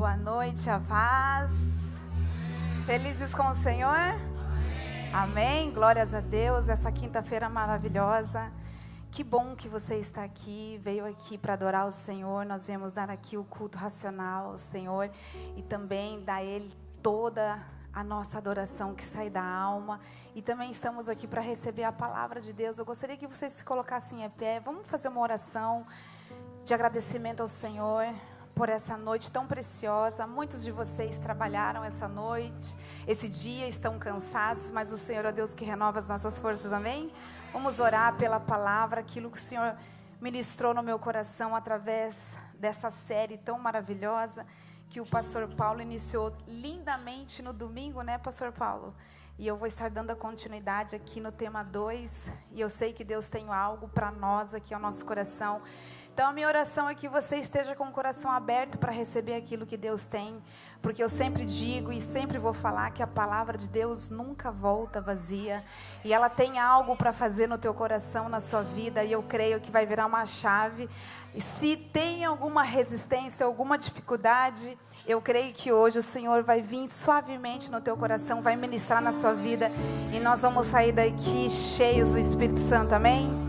Boa noite, a paz. Felizes com o Senhor? Amém. Glórias a Deus. Essa quinta-feira maravilhosa. Que bom que você está aqui, veio aqui para adorar o Senhor. Nós viemos dar aqui o culto racional ao Senhor e também dar a Ele toda a nossa adoração que sai da alma. E também estamos aqui para receber a palavra de Deus. Eu gostaria que vocês se colocassem em pé. Vamos fazer uma oração de agradecimento ao Senhor por essa noite tão preciosa. Muitos de vocês trabalharam essa noite, esse dia, estão cansados, mas o Senhor é Deus que renova as nossas forças, amém? Vamos orar pela palavra, aquilo que o Senhor ministrou no meu coração através dessa série tão maravilhosa que o pastor Paulo iniciou lindamente no domingo, né, pastor Paulo? E eu vou estar dando a continuidade aqui no tema 2, e eu sei que Deus tem algo para nós aqui ao nosso coração. Então a minha oração é que você esteja com o coração aberto para receber aquilo que Deus tem, porque eu sempre digo e sempre vou falar que a palavra de Deus nunca volta vazia, e ela tem algo para fazer no teu coração, na sua vida, e eu creio que vai virar uma chave. E se tem alguma resistência, alguma dificuldade, eu creio que hoje o Senhor vai vir suavemente no teu coração, vai ministrar na sua vida, e nós vamos sair daqui cheios do Espírito Santo, amém?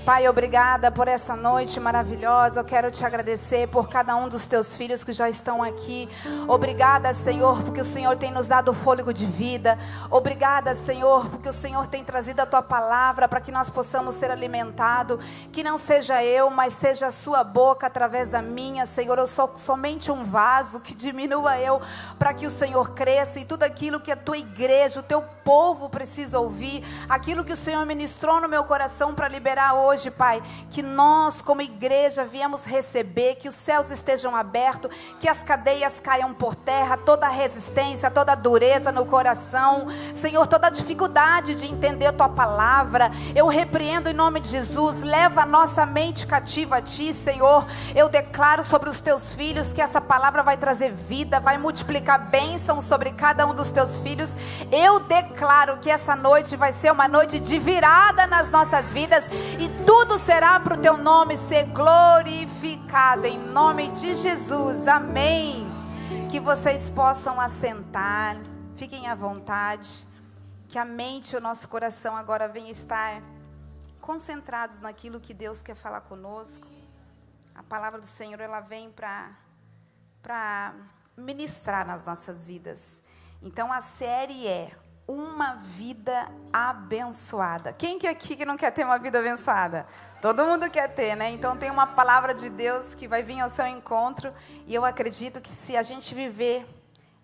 Pai, obrigada por essa noite maravilhosa. Eu quero te agradecer por cada um dos teus filhos que já estão aqui. Obrigada, Senhor, porque o Senhor tem nos dado fôlego de vida. Obrigada, Senhor, porque o Senhor tem trazido a tua palavra para que nós possamos ser alimentados. Que não seja eu, mas seja a sua boca através da minha, Senhor. Eu sou somente um vaso, que diminua eu para que o Senhor cresça, e tudo aquilo que a tua igreja, o teu povo precisa ouvir, aquilo que o Senhor ministrou no meu coração para liberar hoje, Pai, que nós como igreja viemos receber, que os céus estejam abertos, que as cadeias caiam por terra, toda a resistência, toda a dureza no coração, Senhor, toda a dificuldade de entender a tua palavra, eu repreendo em nome de Jesus. Leva a nossa mente cativa a ti, Senhor. Eu declaro sobre os teus filhos que essa palavra vai trazer vida, vai multiplicar bênçãos sobre cada um dos teus filhos. Eu declaro que essa noite vai ser uma noite de virada nas nossas vidas, e tudo será para o teu nome ser glorificado, em nome de Jesus, amém. Que vocês possam assentar, fiquem à vontade, que a mente e o nosso coração agora venham estar concentrados naquilo que Deus quer falar conosco. A palavra do Senhor, ela vem para ministrar nas nossas vidas. Então a série é Uma Vida Abençoada. Quem que aqui que não quer ter uma vida abençoada? Todo mundo quer ter, né? Então tem uma palavra de Deus que vai vir ao seu encontro, e eu acredito que se a gente viver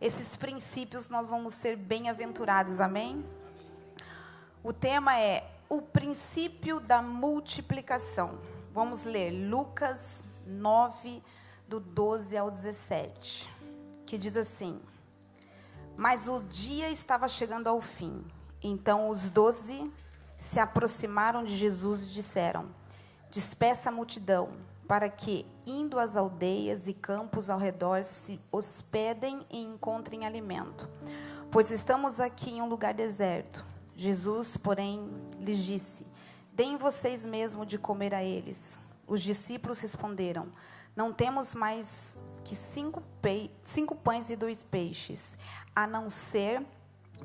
esses princípios, nós vamos ser bem-aventurados, amém? O tema é o princípio da multiplicação. Vamos ler Lucas 9, do 12 ao 17, que diz assim: Mas o dia estava chegando ao fim. Então os 12 se aproximaram de Jesus e disseram: Despeça a multidão, para que, indo às aldeias e campos ao redor, se hospedem e encontrem alimento, pois estamos aqui em um lugar deserto. Jesus, porém, lhes disse: Deem vocês mesmo de comer a eles. Os discípulos responderam: Não temos mais que 5 pães e 2 peixes, a não ser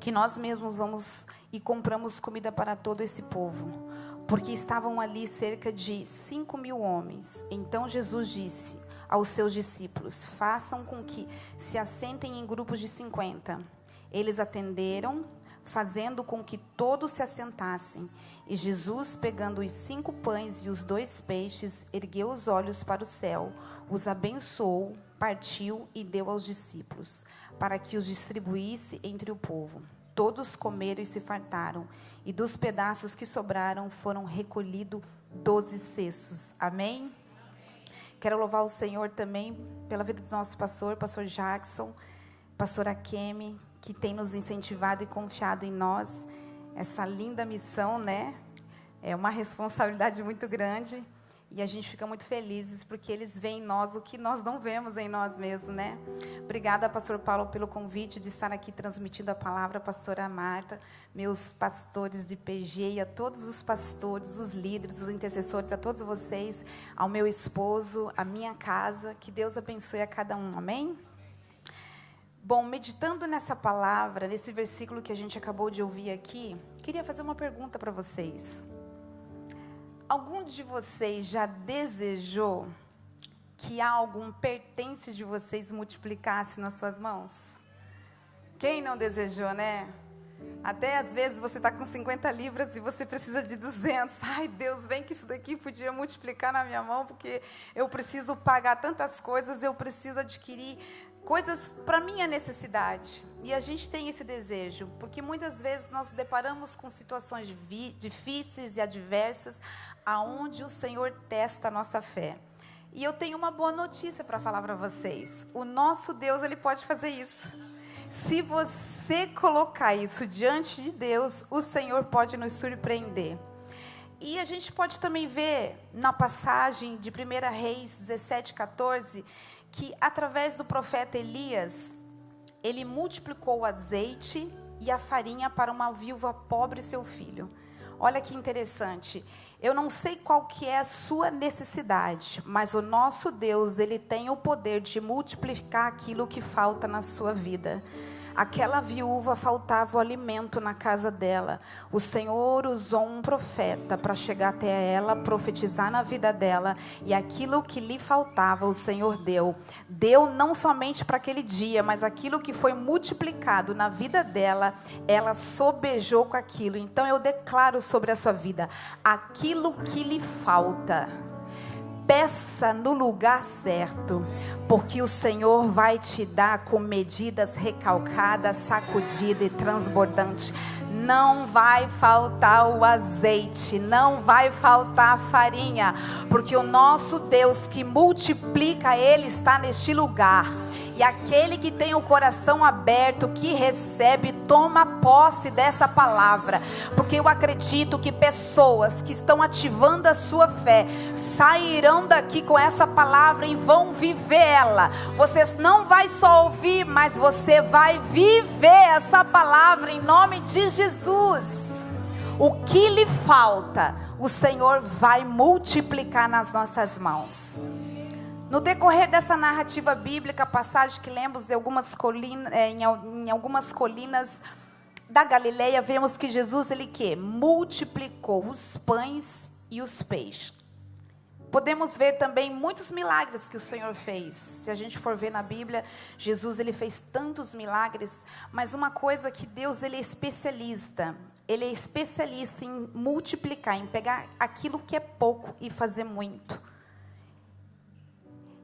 que nós mesmos vamos e compramos comida para todo esse povo. Porque estavam ali cerca de 5.000 homens. Então Jesus disse aos seus discípulos: Façam com que se assentem em grupos de 50. Eles atenderam, fazendo com que todos se assentassem. E Jesus, pegando os 5 pães e os 2 peixes, ergueu os olhos para o céu, os abençoou, partiu e deu aos discípulos, para que os distribuísse entre o povo. Todos comeram e se fartaram, e dos pedaços que sobraram foram recolhidos 12 cestos. Amém? Quero louvar o Senhor também pela vida do nosso pastor Jackson, pastora Kemi, que tem nos incentivado e confiado em nós essa linda missão, né? É uma responsabilidade muito grande, e a gente fica muito felizes porque eles veem em nós o que nós não vemos em nós mesmos, né? Obrigada, pastor Paulo, pelo convite de estar aqui transmitindo a palavra, pastora Marta, meus pastores de PG, e a todos os pastores, os líderes, os intercessores, a todos vocês, ao meu esposo, a minha casa. Que Deus abençoe a cada um, amém? Bom, meditando nessa palavra, nesse versículo que a gente acabou de ouvir aqui, queria fazer uma pergunta para vocês. Algum de vocês já desejou que algo, pertence de vocês, multiplicasse nas suas mãos? Quem não desejou, né? Até às vezes você está com 50 libras e você precisa de 200. Ai, Deus, vem que isso daqui podia multiplicar na minha mão, porque eu preciso pagar tantas coisas, eu preciso adquirir coisas para minha necessidade. E a gente tem esse desejo, porque muitas vezes nós deparamos com situações difíceis e adversas, aonde o Senhor testa a nossa fé. E eu tenho uma boa notícia para falar para vocês. O nosso Deus, Ele pode fazer isso. Se você colocar isso diante de Deus, o Senhor pode nos surpreender. E a gente pode também ver na passagem de 1 Reis 17:14, que através do profeta Elias, ele multiplicou o azeite e a farinha para uma viúva pobre e seu filho. Olha que interessante. Eu não sei qual que é a sua necessidade, mas o nosso Deus, Ele tem o poder de multiplicar aquilo que falta na sua vida. Aquela viúva faltava o alimento na casa dela. O Senhor usou um profeta para chegar até ela, profetizar na vida dela. E aquilo que lhe faltava, o Senhor deu. Deu não somente para aquele dia, mas aquilo que foi multiplicado na vida dela, ela sobejou com aquilo. Então eu declaro sobre a sua vida, aquilo que lhe falta, peça no lugar certo, porque o Senhor vai te dar com medidas recalcadas, sacudida e transbordante. Não vai faltar o azeite, não vai faltar a farinha, porque o nosso Deus que multiplica, Ele está neste lugar. E aquele que tem o coração aberto, que recebe, toma posse dessa palavra. Porque eu acredito que pessoas que estão ativando a sua fé sairão daqui com essa palavra e vão viver ela. Você não vai só ouvir, mas você vai viver essa palavra em nome de Jesus. O que lhe falta, o Senhor vai multiplicar nas nossas mãos. No decorrer dessa narrativa bíblica, a passagem que lemos em algumas colinas da Galileia, vemos que Jesus, ele que multiplicou os pães e os peixes. Podemos ver também muitos milagres que o Senhor fez. Se a gente for ver na Bíblia, Jesus, ele fez tantos milagres, mas uma coisa que Deus, ele é especialista. Ele é especialista em multiplicar, em pegar aquilo que é pouco e fazer muito.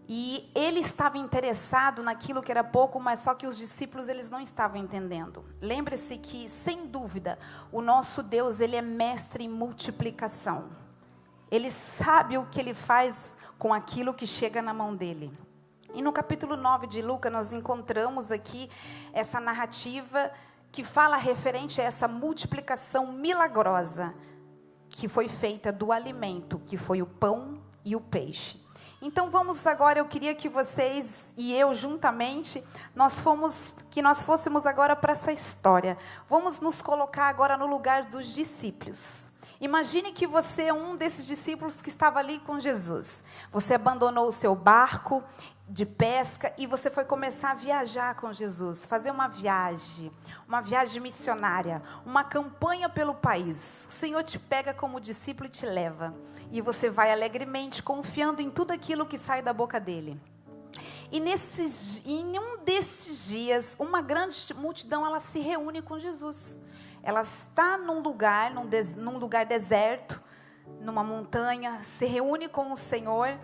E ele estava interessado naquilo que era pouco, mas só que os discípulos, eles não estavam entendendo. Lembre-se que, sem dúvida, o nosso Deus, ele é mestre em multiplicação. Ele sabe o que ele faz com aquilo que chega na mão dele. E no capítulo 9 de Lucas, nós encontramos aqui essa narrativa que fala referente a essa multiplicação milagrosa que foi feita do alimento, que foi o pão e o peixe. Então vamos agora, eu queria que vocês e eu juntamente, nós fôssemos agora para essa história. Vamos nos colocar agora no lugar dos discípulos. Imagine que você é um desses discípulos que estava ali com Jesus. Você abandonou o seu barco de pesca e você foi começar a viajar com Jesus, fazer uma viagem missionária, uma campanha pelo país. O Senhor te pega como discípulo e te leva. E você vai alegremente, confiando em tudo aquilo que sai da boca dele. E em um desses dias, uma grande multidão, ela se reúne com Jesus. Ela está num lugar deserto, numa montanha, se reúne com o Senhor.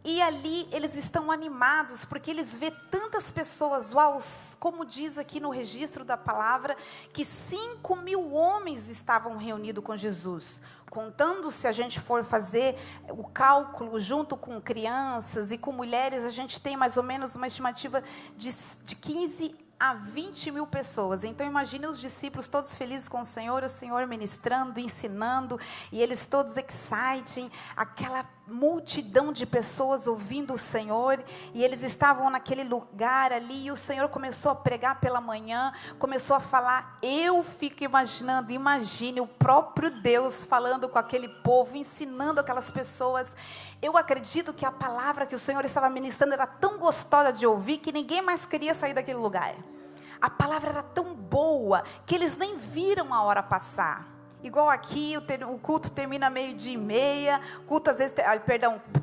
E ali eles estão animados, porque eles vê tantas pessoas, uau, como diz aqui no registro da palavra, que 5.000 homens estavam reunidos com Jesus. Contando, se a gente for fazer o cálculo junto com crianças e com mulheres, a gente tem mais ou menos uma estimativa de 15 a 20.000 pessoas. Então imagine os discípulos todos felizes com o Senhor ministrando, ensinando, e eles todos exciting, aquela multidão de pessoas ouvindo o Senhor, e eles estavam naquele lugar ali, e o Senhor começou a pregar pela manhã, começou a falar. Eu fico imaginando, imagine o próprio Deus falando com aquele povo, ensinando aquelas pessoas. Eu acredito que a palavra que o Senhor estava ministrando era tão gostosa de ouvir, que ninguém mais queria sair daquele lugar. a palavra era tão boa que eles nem viram a hora passar. Igual aqui, o culto termina 12:30, culto às vezes,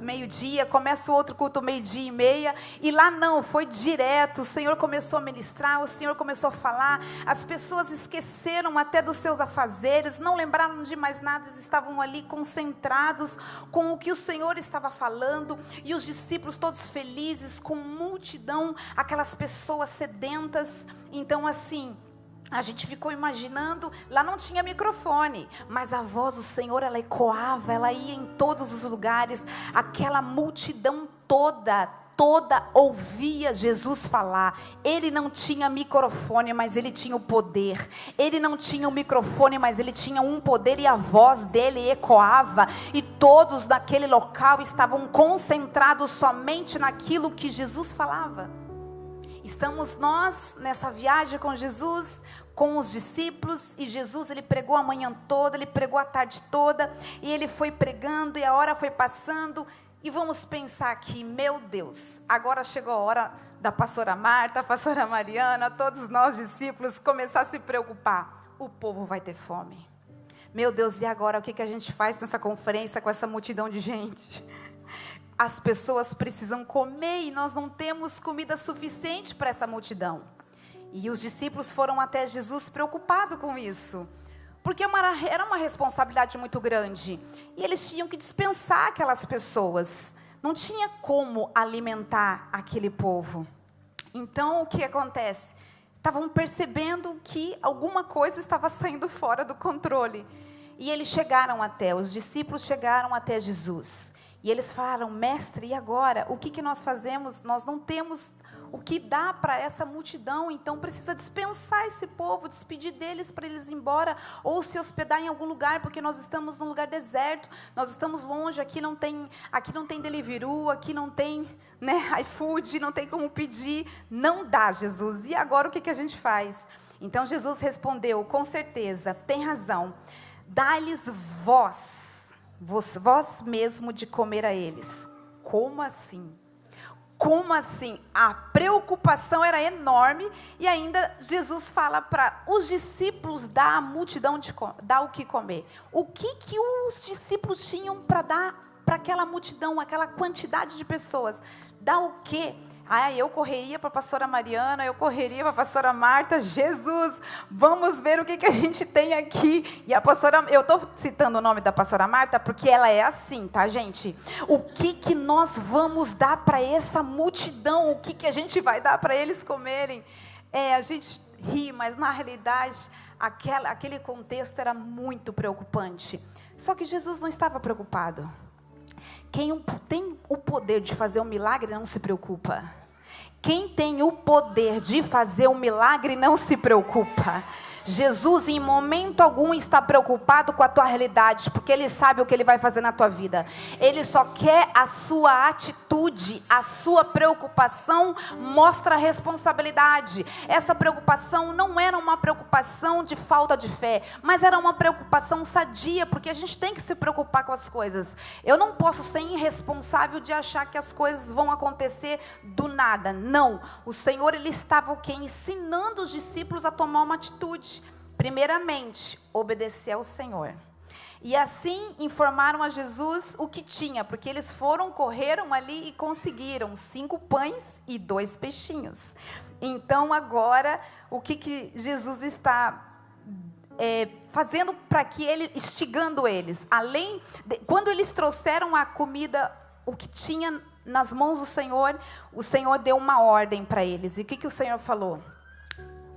meio-dia, começa o outro culto 12:30, e lá não, foi direto, o Senhor começou a ministrar, o Senhor começou a falar, as pessoas esqueceram até dos seus afazeres, não lembraram de mais nada, eles estavam ali concentrados com o que o Senhor estava falando, e os discípulos todos felizes, com multidão, aquelas pessoas sedentas. Então assim, a gente ficou imaginando, lá não tinha microfone, mas a voz do Senhor, ela ecoava, ela ia em todos os lugares, aquela multidão toda ouvia Jesus falar. Ele não tinha microfone, mas ele tinha o poder. Ele não tinha o microfone, mas ele tinha um poder, e a voz dele ecoava, e todos naquele local estavam concentrados somente naquilo que Jesus falava. Estamos nós nessa viagem com Jesus, com os discípulos, e Jesus, ele pregou a manhã toda, ele pregou a tarde toda, e ele foi pregando, e a hora foi passando, e vamos pensar aqui, meu Deus, agora chegou a hora da pastora Marta, a pastora Mariana, todos nós discípulos, começar a se preocupar, o povo vai ter fome. Meu Deus, e agora o que a gente faz nessa conferência com essa multidão de gente? As pessoas precisam comer e nós não temos comida suficiente para essa multidão. E os discípulos foram até Jesus preocupados com isso, porque era uma responsabilidade muito grande, e eles tinham que dispensar aquelas pessoas, não tinha como alimentar aquele povo. Então o que acontece? Estavam percebendo que alguma coisa estava saindo fora do controle, e os discípulos chegaram até Jesus, e eles falaram: mestre, e agora? O que nós fazemos? Nós não temos o que dá para essa multidão, então precisa dispensar esse povo, despedir deles para eles ir embora, ou se hospedar em algum lugar, porque nós estamos num lugar deserto, nós estamos longe, aqui não tem Deliveroo, aqui não tem, iFood, não tem como pedir, não dá, Jesus, e agora o que a gente faz? Então Jesus respondeu: com certeza, tem razão, dá-lhes vós mesmo de comer a eles. Como assim? Como assim? A preocupação era enorme, e ainda Jesus fala para os discípulos dar à multidão dar o que comer. O que os discípulos tinham para dar para aquela multidão, aquela quantidade de pessoas? Dar o quê? Eu correria para a pastora Mariana, eu correria para a pastora Marta. Jesus, vamos ver o que a gente tem aqui. E a pastora, eu estou citando o nome da pastora Marta, porque ela é assim, tá, gente? O que nós vamos dar para essa multidão? O que a gente vai dar para eles comerem? A gente ri, mas na realidade, aquele contexto era muito preocupante. Só que Jesus não estava preocupado. Quem tem o poder de fazer um milagre não se preocupa. Quem tem o poder de fazer um milagre não se preocupa. Jesus em momento algum está preocupado com a tua realidade, porque Ele sabe o que Ele vai fazer na tua vida. Ele só quer a sua atitude, a sua preocupação mostra responsabilidade. Essa preocupação não era uma preocupação de falta de fé, mas era uma preocupação sadia, porque a gente tem que se preocupar com as coisas. Eu não posso ser irresponsável de achar que as coisas vão acontecer do nada. Não, o Senhor, Ele estava o quê? Ensinando os discípulos a tomar uma atitude. Primeiramente, obedecer ao Senhor. E assim informaram a Jesus o que tinha, porque eles correram ali e conseguiram 5 pães e 2 peixinhos. Então agora, o que Jesus está fazendo para que instigando eles? Quando eles trouxeram a comida, o que tinha nas mãos do Senhor, o Senhor deu uma ordem para eles. E o que o Senhor falou?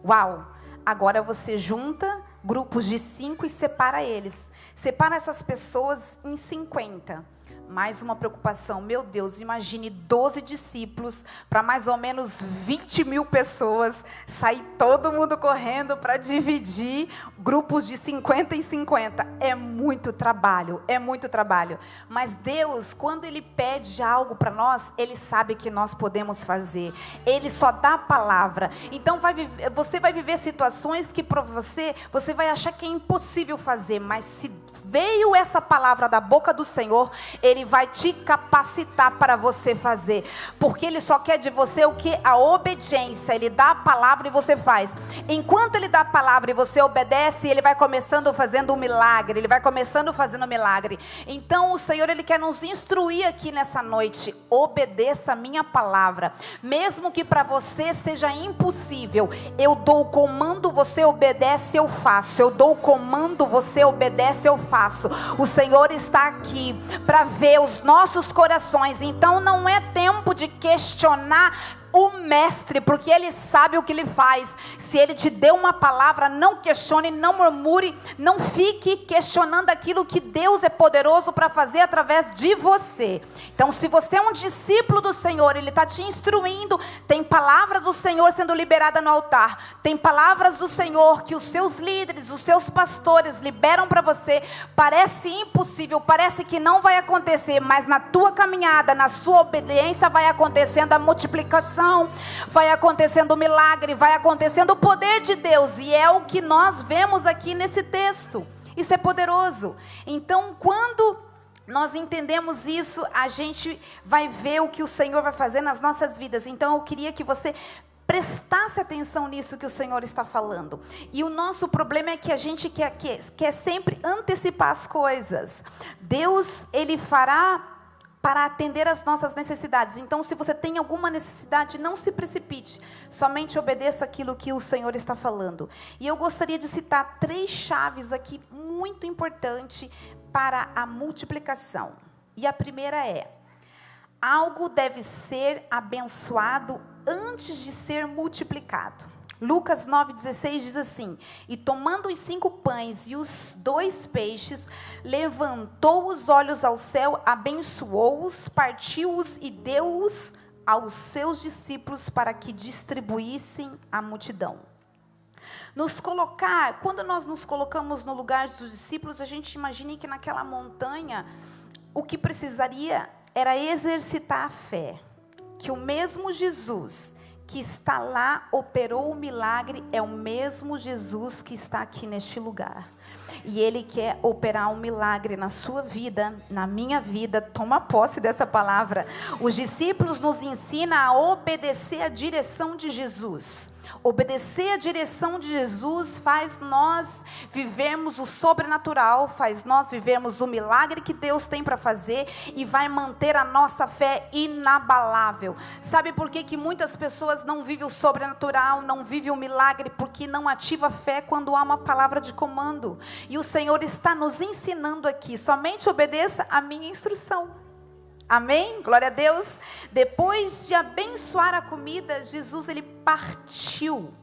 Uau! Agora você junta grupos de 5 e separa eles. Separa essas pessoas em 50. Mais uma preocupação. Meu Deus, imagine 12 discípulos para mais ou menos 20 mil pessoas. Sair todo mundo correndo para dividir grupos de 50 em 50. É muito trabalho, é muito trabalho. Mas Deus, quando Ele pede algo para nós, Ele sabe que nós podemos fazer. Ele só dá a palavra. Então você vai viver situações que para você vai achar que é impossível fazer. Mas se veio essa palavra da boca do Senhor, Ele vai te capacitar para você fazer. Porque Ele só quer de você o que? A obediência. Ele dá a palavra e você faz. Enquanto Ele dá a palavra e você obedece, Ele vai começando fazendo um milagre. Ele vai começando fazendo um milagre. Então o Senhor, Ele quer nos instruir aqui nessa noite. Obedeça a minha palavra. Mesmo que para você seja impossível, eu dou o comando, você obedece, eu faço. Eu dou o comando, você obedece, eu faço. O Senhor está aqui para ver os nossos corações. Então não é tempo de questionar o mestre, porque Ele sabe o que Ele faz. Se Ele te deu uma palavra, não questione, não murmure, não fique questionando aquilo que Deus é poderoso para fazer através de você. Então, se você é um discípulo do Senhor, Ele está te instruindo, tem palavras do Senhor sendo liberada no altar, tem palavras do Senhor que os seus líderes, os seus pastores liberam para você. Parece impossível, parece que não vai acontecer, mas na tua caminhada, na sua obediência, vai acontecendo a multiplicação, vai acontecendo o milagre, vai acontecendo o poder de Deus. E é o que nós vemos aqui nesse texto. Isso é poderoso. Então, quando nós entendemos isso, a gente vai ver o que o Senhor vai fazer nas nossas vidas. Então eu queria que você prestasse atenção nisso que o Senhor está falando. E o nosso problema é que a gente quer sempre antecipar as coisas. Deus, Ele fará para atender as nossas necessidades. Então, se você tem alguma necessidade, não se precipite. Somente obedeça aquilo que o Senhor está falando. E eu gostaria de citar 3 chaves aqui muito importantes para a multiplicação. E a primeira é: algo deve ser abençoado antes de ser multiplicado. Lucas 9,16 diz assim: e tomando os 5 pães e os 2 peixes, levantou os olhos ao céu, abençoou-os, partiu-os e deu-os aos seus discípulos para que distribuíssem à multidão. Quando nós nos colocamos no lugar dos discípulos, a gente imagina que naquela montanha, o que precisaria era exercitar a fé. Que o mesmo Jesus que está lá, operou o milagre, é o mesmo Jesus que está aqui neste lugar. E Ele quer operar um milagre na sua vida, na minha vida. Toma posse dessa palavra. Os discípulos nos ensinam a obedecer a direção de Jesus. Obedecer a direção de Jesus faz nós vivermos o sobrenatural, faz nós vivermos o milagre que Deus tem para fazer e vai manter a nossa fé inabalável. Sabe por que muitas pessoas não vivem o sobrenatural, não vivem o milagre? Porque não ativa a fé quando há uma palavra de comando. E o Senhor está nos ensinando aqui: somente obedeça a minha instrução. Amém? Glória a Deus. Depois de abençoar a comida, Jesus, Ele partiu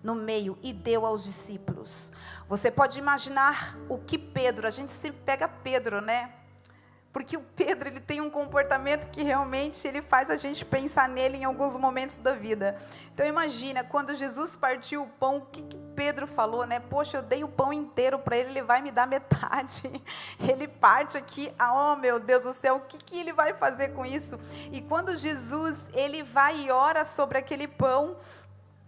no meio e deu aos discípulos. Você pode imaginar o que Pedro, a gente sempre pega Pedro, né? Porque o Pedro, ele tem um comportamento que realmente ele faz a gente pensar nele em alguns momentos da vida. Então imagina, quando Jesus partiu o pão, o que Pedro falou, né? Poxa, eu dei o pão inteiro para ele vai me dar metade. Ele parte aqui, oh meu Deus do céu, o que ele vai fazer com isso? E quando Jesus, ele vai e ora sobre aquele pão,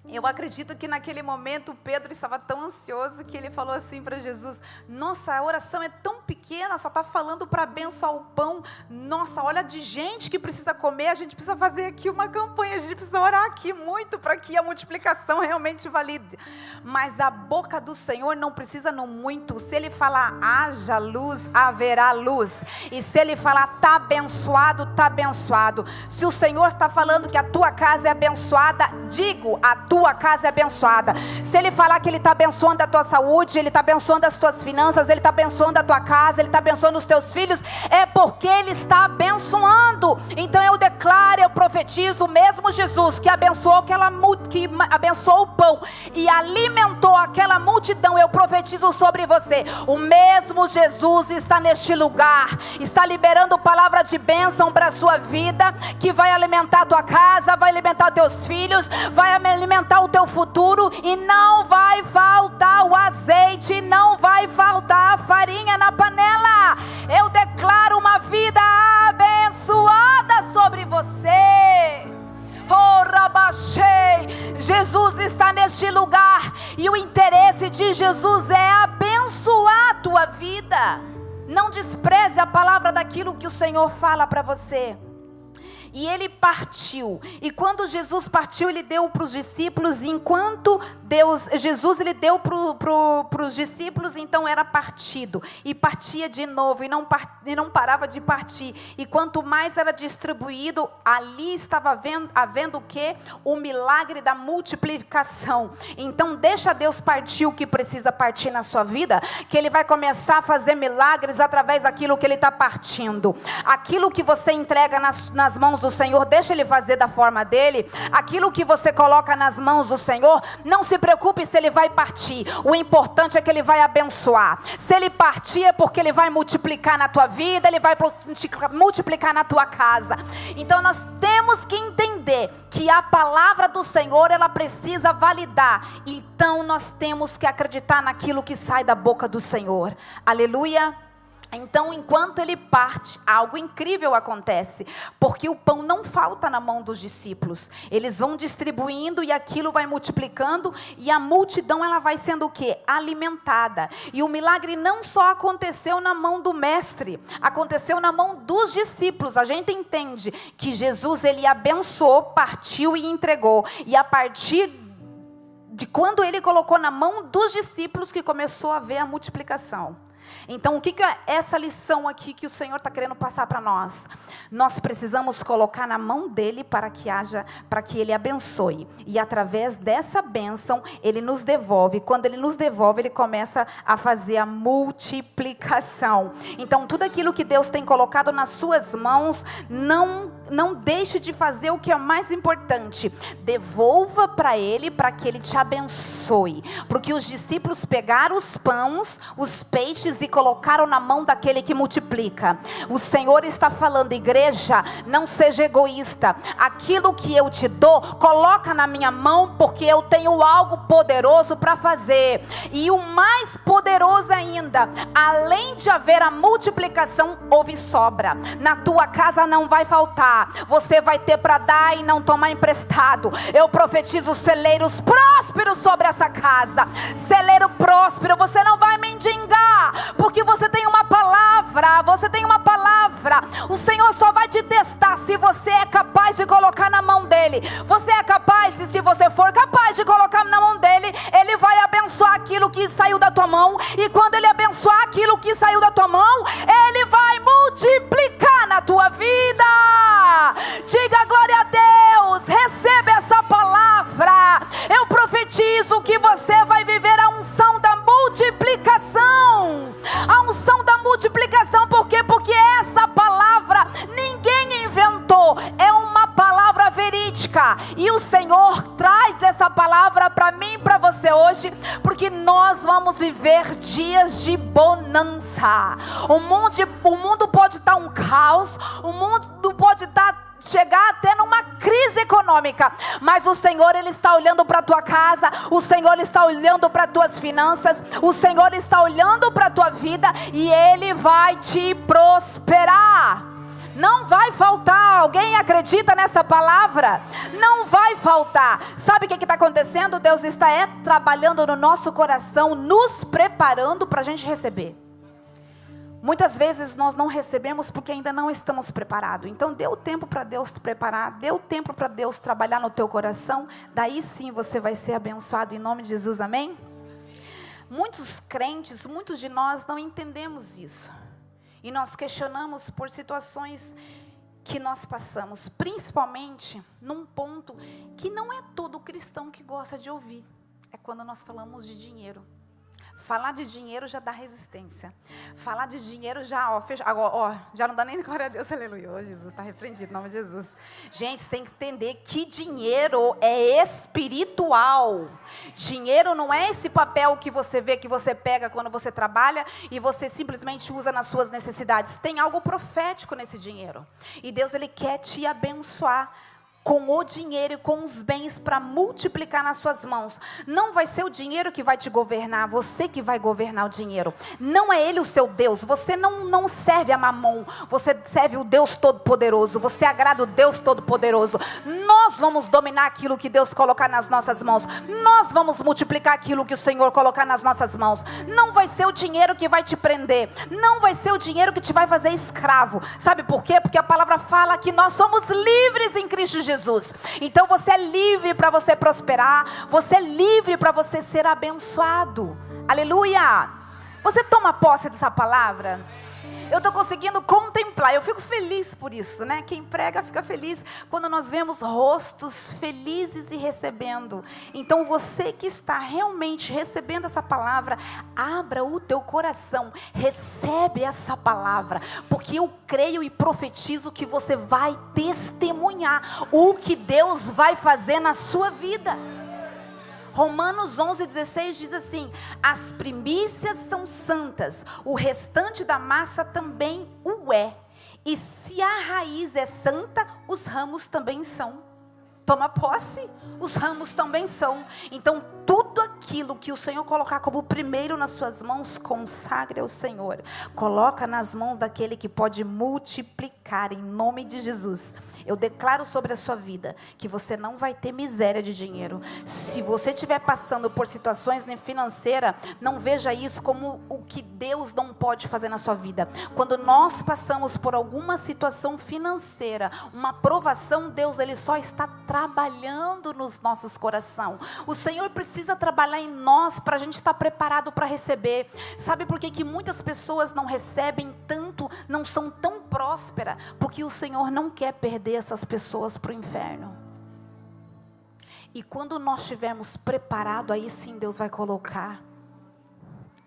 eu acredito que naquele momento Pedro estava tão ansioso que ele falou assim para Jesus: nossa, a oração é tão pequena, só está falando para abençoar o pão. Nossa, olha de gente que precisa comer, a gente precisa fazer aqui uma campanha, a gente precisa orar aqui muito para que a multiplicação realmente valide. Mas a boca do Senhor não precisa no muito. Se Ele falar haja luz, haverá luz. E se Ele falar está abençoado, está abençoado. Se o Senhor está falando que a tua casa é abençoada, digo, a tua casa é abençoada. Se Ele falar que Ele está abençoando a tua saúde, Ele está abençoando as tuas finanças, Ele está abençoando a tua casa, Ele está abençoando os teus filhos, é porque Ele está abençoando. Então eu declaro, eu profetizo, o mesmo Jesus que abençoou que abençoou o pão e alimentou aquela multidão, eu profetizo sobre você, o mesmo Jesus está neste lugar, está liberando palavra de bênção para a sua vida, que vai alimentar a tua casa, vai alimentar teus filhos, vai alimentar o teu futuro, e não vai faltar o azeite, não vai faltar a farinha na panela. Eu declaro uma vida abençoada sobre você. Oh, Rabachei, Jesus está neste lugar, e o interesse de Jesus é abençoar a tua vida. não despreze a palavra daquilo que o Senhor fala para você. E ele partiu, e quando Jesus partiu, ele deu para os discípulos, e enquanto Jesus ele deu para os discípulos, então era partido, e partia de novo, e não parava de partir, e quanto mais era distribuído, ali estava havendo o quê? O milagre da multiplicação. Então deixa Deus partir o que precisa partir na sua vida, que Ele vai começar a fazer milagres através daquilo que Ele está partindo. Aquilo que você entrega nas mãos do Senhor, deixa Ele fazer da forma dele. Aquilo que você coloca nas mãos do Senhor, não se preocupe se Ele vai partir. O importante é que Ele vai abençoar. Se Ele partir é porque Ele vai multiplicar na tua vida, Ele vai multiplicar na tua casa. Então nós temos que entender que a palavra do Senhor, ela precisa validar. Então nós temos que acreditar naquilo que sai da boca do Senhor. Aleluia. Então, enquanto ele parte, algo incrível acontece, porque o pão não falta na mão dos discípulos. Eles vão distribuindo e aquilo vai multiplicando, e a multidão ela vai sendo o quê? Alimentada. E o milagre não só aconteceu na mão do mestre, aconteceu na mão dos discípulos. A gente entende que Jesus ele abençoou, partiu e entregou. E a partir de quando ele colocou na mão dos discípulos que começou a ver a multiplicação. Então, o que é essa lição aqui que o Senhor está querendo passar para nós? Nós precisamos colocar na mão dele para que ele abençoe. E através dessa bênção, ele nos devolve. Quando ele nos devolve, ele começa a fazer a multiplicação. Então, tudo aquilo que Deus tem colocado nas suas mãos, não deixe de fazer o que é mais importante. Devolva para ele, para que ele te abençoe. Porque os discípulos pegaram os pães, os peixes e colocaram na mão daquele que multiplica. O Senhor está falando, igreja, não seja egoísta. Aquilo que eu te dou, coloca na minha mão, porque eu tenho algo poderoso para fazer. E o mais poderoso ainda, além de haver a multiplicação, houve sobra. Na tua casa não vai faltar. Você vai ter para dar e não tomar emprestado. Eu profetizo celeiros prósperos sobre essa casa. Celeiro próspero, você não vai mendigar, porque você tem uma palavra, o Senhor só vai te testar se você é capaz de colocar na mão dele. Você é capaz, e se você for capaz de colocar na mão dele, ele vai abençoar aquilo que saiu da tua mão, e quando ele abençoar aquilo que saiu da tua mão, ele vai multiplicar na tua vida. Diga glória a Deus, receba essa palavra. Eu profetizo que você vai viver a unção da multiplicação. A unção da multiplicação, por quê? Porque essa palavra ninguém inventou, é uma palavra verídica, e o Senhor traz essa palavra para mim e para você hoje, porque nós vamos viver dias de bonança. O mundo pode estar um caos, o mundo pode chegar até numa crise econômica, mas o Senhor ele está olhando para a tua casa, o Senhor está olhando para as tuas finanças, o Senhor está olhando para a tua vida, e ele vai te prosperar. Não vai faltar. Alguém acredita nessa palavra? Não vai faltar. Sabe o que está acontecendo? Deus está trabalhando no nosso coração, nos preparando para a gente receber. Muitas vezes nós não recebemos porque ainda não estamos preparados. Então dê o tempo para Deus te preparar, dê o tempo para Deus trabalhar no teu coração. Daí sim você vai ser abençoado em nome de Jesus, amém? Muitos crentes, muitos de nós não entendemos isso. E nós questionamos por situações que nós passamos, principalmente num ponto que não é todo cristão que gosta de ouvir. É quando nós falamos de dinheiro. Falar de dinheiro já dá resistência. Falar de dinheiro já, já não dá nem glória a Deus, aleluia. Oh, Jesus, está repreendido, em nome de Jesus. Gente, você tem que entender que dinheiro é espiritual. Dinheiro não é esse papel que você vê, que você pega quando você trabalha e você simplesmente usa nas suas necessidades. Tem algo profético nesse dinheiro. E Deus, ele quer te abençoar com o dinheiro e com os bens para multiplicar nas suas mãos. Não vai ser o dinheiro que vai te governar, você que vai governar o dinheiro. Não é ele o seu Deus, você não serve a Mamon, você serve o Deus Todo-Poderoso, você agrada o Deus Todo-Poderoso. Nós vamos dominar aquilo que Deus colocar nas nossas mãos, nós vamos multiplicar aquilo que o Senhor colocar nas nossas mãos. Não vai ser o dinheiro que vai te prender, não vai ser o dinheiro que te vai fazer escravo. Sabe por quê? Porque a palavra fala que nós somos livres em Cristo Jesus. Então você é livre para você prosperar, você é livre para você ser abençoado. Aleluia! Você toma posse dessa palavra? Eu estou conseguindo contemplar, eu fico feliz por isso, né? Quem prega fica feliz quando nós vemos rostos felizes e recebendo. Então você que está realmente recebendo essa palavra, abra o teu coração, recebe essa palavra, porque eu creio e profetizo que você vai testemunhar o que Deus vai fazer na sua vida. Romanos 11:16 diz assim: as primícias são santas, o restante da massa também o é. E se a raiz é santa, os ramos também são. Toma posse, os ramos também são. Então tudo aquilo que o Senhor colocar como primeiro nas suas mãos, consagre ao Senhor. Coloca nas mãos daquele que pode multiplicar, em nome de Jesus. Eu declaro sobre a sua vida que você não vai ter miséria de dinheiro. Se você estiver passando por situações financeiras, não veja isso como o que Deus não pode fazer na sua vida. Quando nós passamos por alguma situação financeira, uma provação, Deus ele só está trabalhando nos nossos corações. O Senhor precisa trabalhar em nós para a gente estar preparado para receber. Sabe por que muitas pessoas não recebem tanto, não são tão prósperas? Porque o Senhor não quer perder essas pessoas para o inferno. E quando nós estivermos preparados, aí sim Deus vai colocar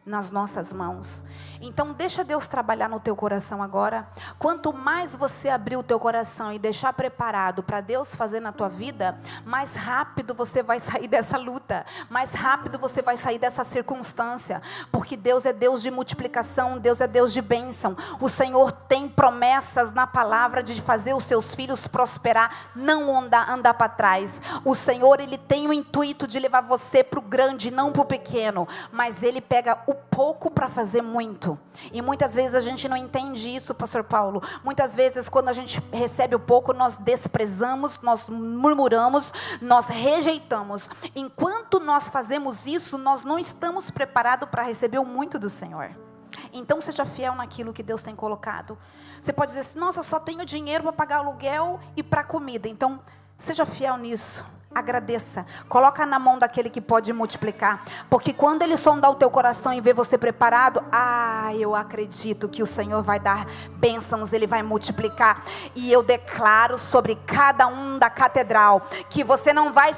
nas nossas mãos. Então deixa Deus trabalhar no teu coração agora. Quanto mais você abrir o teu coração e deixar preparado para Deus fazer na tua vida, mais rápido você vai sair dessa luta, mais rápido você vai sair dessa circunstância, porque Deus é Deus de multiplicação, Deus é Deus de bênção. O Senhor tem promessas na palavra de fazer os seus filhos prosperar, não andar para trás. O Senhor ele tem o intuito de levar você para o grande, não para o pequeno, mas ele pega o pouco para fazer muito. E muitas vezes a gente não entende isso, pastor Paulo. Muitas vezes quando a gente recebe o pouco, nós desprezamos, nós murmuramos, nós rejeitamos. Enquanto nós fazemos isso, nós não estamos preparados para receber o muito do Senhor. Então seja fiel naquilo que Deus tem colocado. Você pode dizer assim: nossa, só tenho dinheiro para pagar aluguel e para comida. Então seja fiel nisso. Agradeça, coloca na mão daquele que pode multiplicar, porque quando ele sondar o teu coração e ver você preparado, eu acredito que o Senhor vai dar bênçãos, ele vai multiplicar. E eu declaro sobre cada um da catedral, que você não vai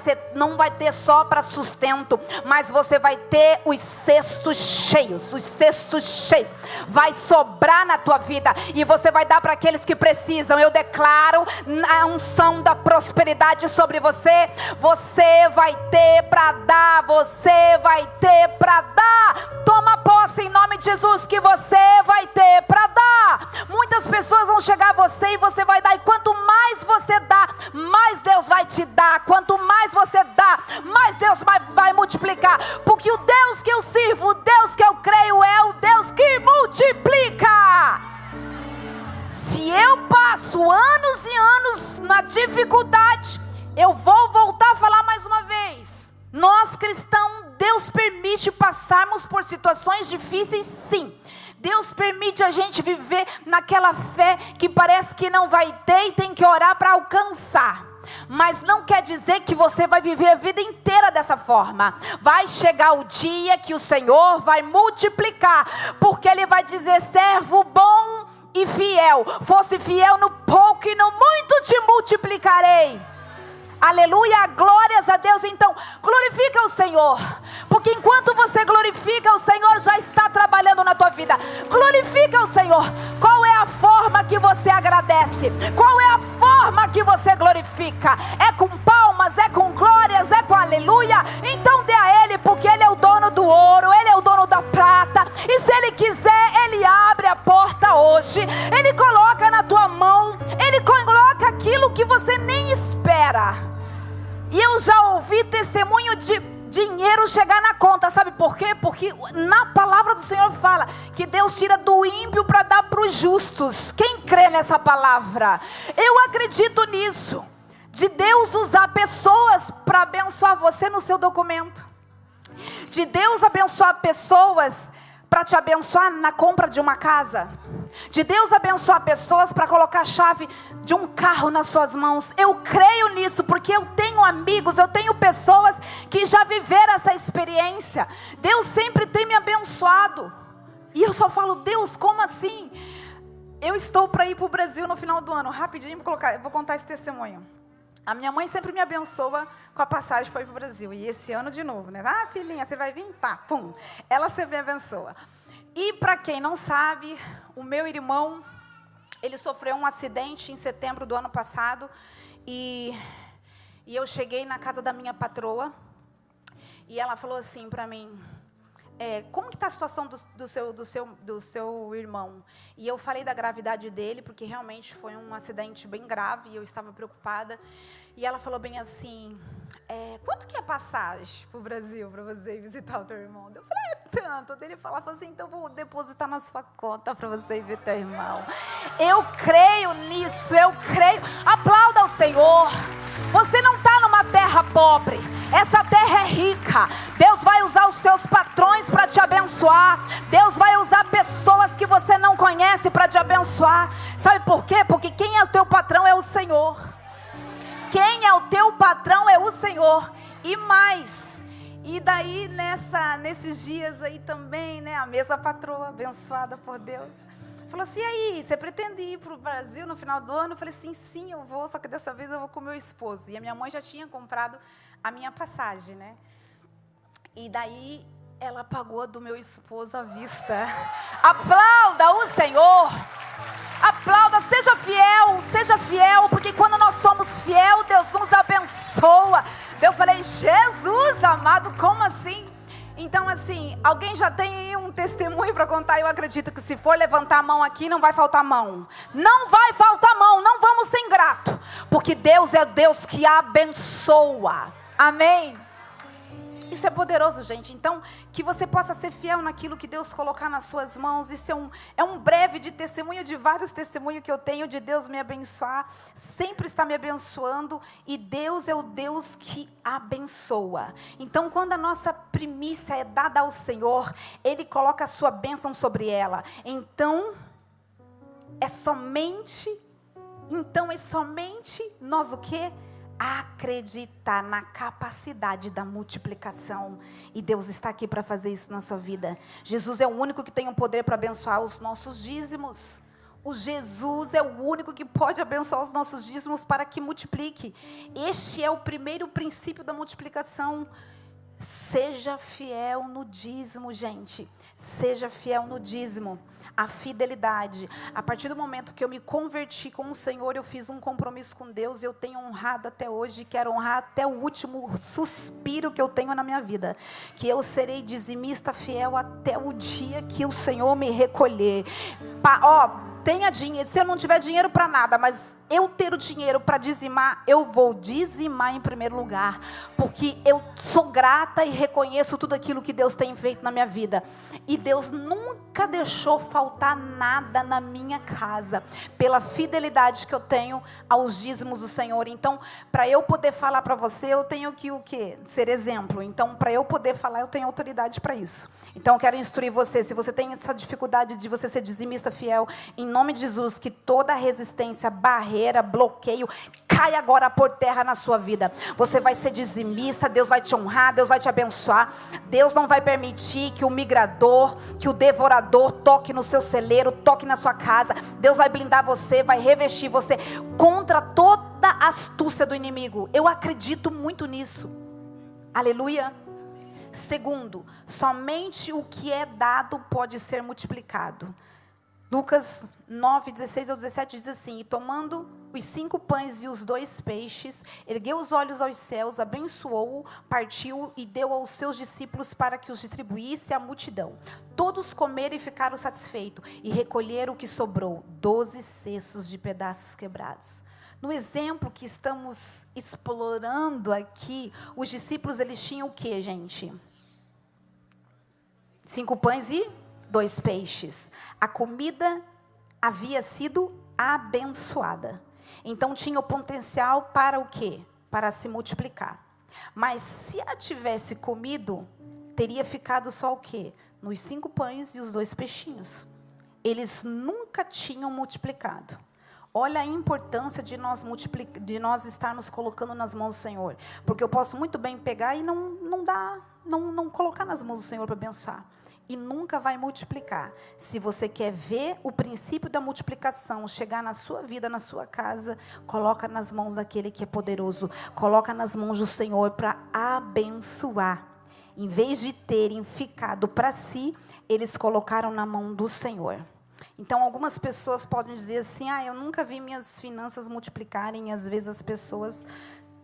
ter só para sustento, mas você vai ter os cestos cheios, vai sobrar na tua vida, e você vai dar para aqueles que precisam. Eu declaro a unção da prosperidade sobre você. Você vai ter para dar, você vai ter para dar. Toma posse em nome de Jesus que você vai ter para dar. Muitas pessoas vão chegar a você e você vai dar, e quanto mais você dá, mais Deus vai te dar. Quanto mais você dá, mais Deus vai multiplicar, porque o Deus que eu sirvo, o Deus que eu creio é o Deus que multiplica. Se eu passo anos e anos na dificuldade, eu vou voltar a falar mais uma vez. Nós cristãos, Deus permite passarmos por situações difíceis, sim. Deus permite a gente viver naquela fé que parece que não vai ter e tem que orar para alcançar. Mas não quer dizer que você vai viver a vida inteira dessa forma. Vai chegar o dia que o Senhor vai multiplicar, porque Ele vai dizer: servo bom e fiel, fosse fiel no pouco e no muito te multiplicarei. Aleluia, glórias a Deus. Então glorifica o Senhor, porque enquanto você glorifica, o Senhor já está trabalhando na tua vida. Glorifica o Senhor. Qual é a forma que você agradece? Qual é a forma que você glorifica? É com palmas, é com glórias, é com aleluia? Então dê a Ele, porque Ele é o dono do ouro, Ele é o dono da prata, e se Ele quiser, Ele abre a porta hoje, Ele coloca na tua mão, Ele coloca aquilo que você nem espera. quero chegar na conta, sabe por quê? Porque na palavra do Senhor fala que Deus tira do ímpio para dar para os justos. Quem crê nessa palavra? Eu acredito nisso, de Deus usar pessoas para abençoar você no seu documento, de Deus abençoar pessoas para te abençoar na compra de uma casa, de Deus abençoar pessoas para colocar a chave de um carro nas suas mãos. Eu creio nisso, porque eu tenho amigos, eu tenho pessoas que já viveram essa experiência. Deus sempre tem me abençoado, e eu só falo: Deus, como assim? Eu estou para ir para o Brasil no final do ano. Rapidinho, vou contar esse testemunho. A minha mãe sempre me abençoa com a passagem para ir para o Brasil. E esse ano de novo, né? Ah, filhinha, você vai vir? Tá, pum. Ela sempre me abençoa. E para quem não sabe, o meu irmão, ele sofreu um acidente em setembro do ano passado. E eu cheguei na casa da minha patroa. E ela falou assim para mim: como que está a situação do seu irmão? E eu falei da gravidade dele, porque realmente foi um acidente bem grave e eu estava preocupada. E ela falou bem assim: quanto que é a passagem para o Brasil, para você ir visitar o teu irmão? Eu falei: tanto. Ele falou assim: então vou depositar na sua conta para você ir ver teu irmão. Eu creio nisso, eu creio. Aplauda ao Senhor. Você não está numa terra pobre, essa terra é rica. Deus vai usar os seus patrões para te abençoar. Deus vai usar pessoas que você não conhece para te abençoar. Sabe por quê? Porque quem é o teu patrão é o Senhor. Quem é o teu patrão é o Senhor. E mais, e daí nesses dias aí também, né, a mesma patroa abençoada por Deus falou assim: e aí, você pretende ir para o Brasil no final do ano? Eu falei assim: sim, eu vou, só que dessa vez eu vou com meu esposo. E a minha mãe já tinha comprado a minha passagem, né? E daí ela pagou do meu esposo à vista. Aplauda o Senhor. Aplauda, seja fiel, porque quando nós somos fiel, Deus nos abençoa. Eu falei: Jesus amado, como assim? Então assim, alguém já tem aí um testemunho para contar? Eu acredito que se for levantar a mão aqui, não vai faltar mão. Não vai faltar mão, não vamos ser ingratos, porque Deus é Deus que abençoa. Amém? Isso é poderoso, gente. Então, que você possa ser fiel naquilo que Deus colocar nas suas mãos. Isso é um breve de testemunho, de vários testemunhos que eu tenho de Deus me abençoar. Sempre está me abençoando. E Deus é o Deus que abençoa. Então, quando a nossa primícia é dada ao Senhor, Ele coloca a sua bênção sobre ela. Então é somente nós o quê? Acreditar na capacidade da multiplicação. E Deus está aqui para fazer isso na sua vida. Jesus é o único que tem o poder para abençoar os nossos dízimos. O Jesus é o único que pode abençoar os nossos dízimos para que multiplique. Este é o primeiro princípio da multiplicação. Seja fiel no dízimo, gente. Seja fiel no dízimo. A fidelidade. A partir do momento que eu me converti com o Senhor, eu fiz um compromisso com Deus. Eu tenho honrado até hoje, quero honrar até o último suspiro que eu tenho na minha vida. Que eu serei dizimista fiel até o dia que o Senhor me recolher. Tenha dinheiro, se eu não tiver dinheiro para nada, mas eu ter o dinheiro para dizimar, eu vou dizimar em primeiro lugar, porque eu sou grata e reconheço tudo aquilo que Deus tem feito na minha vida, e Deus nunca deixou faltar nada na minha casa, pela fidelidade que eu tenho aos dízimos do Senhor. Então, para eu poder falar para você, eu tenho que o quê? Ser exemplo. Então, para eu poder falar, eu tenho autoridade para isso. Então, eu quero instruir você, se você tem essa dificuldade de você ser dizimista fiel, em nome de Jesus, que toda resistência, barreira, bloqueio, caia agora por terra na sua vida. Você vai ser dizimista, Deus vai te honrar, Deus vai te abençoar. Deus não vai permitir que o migrador, que o devorador toque no seu celeiro, toque na sua casa. Deus vai blindar você, vai revestir você contra toda a astúcia do inimigo. Eu acredito muito nisso. Aleluia. Segundo, somente o que é dado pode ser multiplicado. Lucas 9, 16 ao 17 diz assim: e tomando os 5 pães e os 2 peixes, ergueu os olhos aos céus, abençoou, partiu e deu aos seus discípulos para que os distribuísse à multidão. Todos comeram e ficaram satisfeitos, e recolheram o que sobrou, 12 cestos de pedaços quebrados. No exemplo que estamos explorando aqui, os discípulos, eles tinham o que, gente? 5 pães e 2 peixes. A comida havia sido abençoada. Então tinha o potencial para o quê? Para se multiplicar. Mas se ela tivesse comido, teria ficado só o quê? Nos 5 pães e os 2 peixinhos. Eles nunca tinham multiplicado. Olha a importância de nós estarmos colocando nas mãos do Senhor. Porque eu posso muito bem pegar e não colocar nas mãos do Senhor para abençoar. E nunca vai multiplicar. Se você quer ver o princípio da multiplicação chegar na sua vida, na sua casa, coloca nas mãos daquele que é poderoso. Coloca nas mãos do Senhor para abençoar. Em vez de terem ficado para si, eles colocaram na mão do Senhor. Então, algumas pessoas podem dizer assim, eu nunca vi minhas finanças multiplicarem. E às vezes as pessoas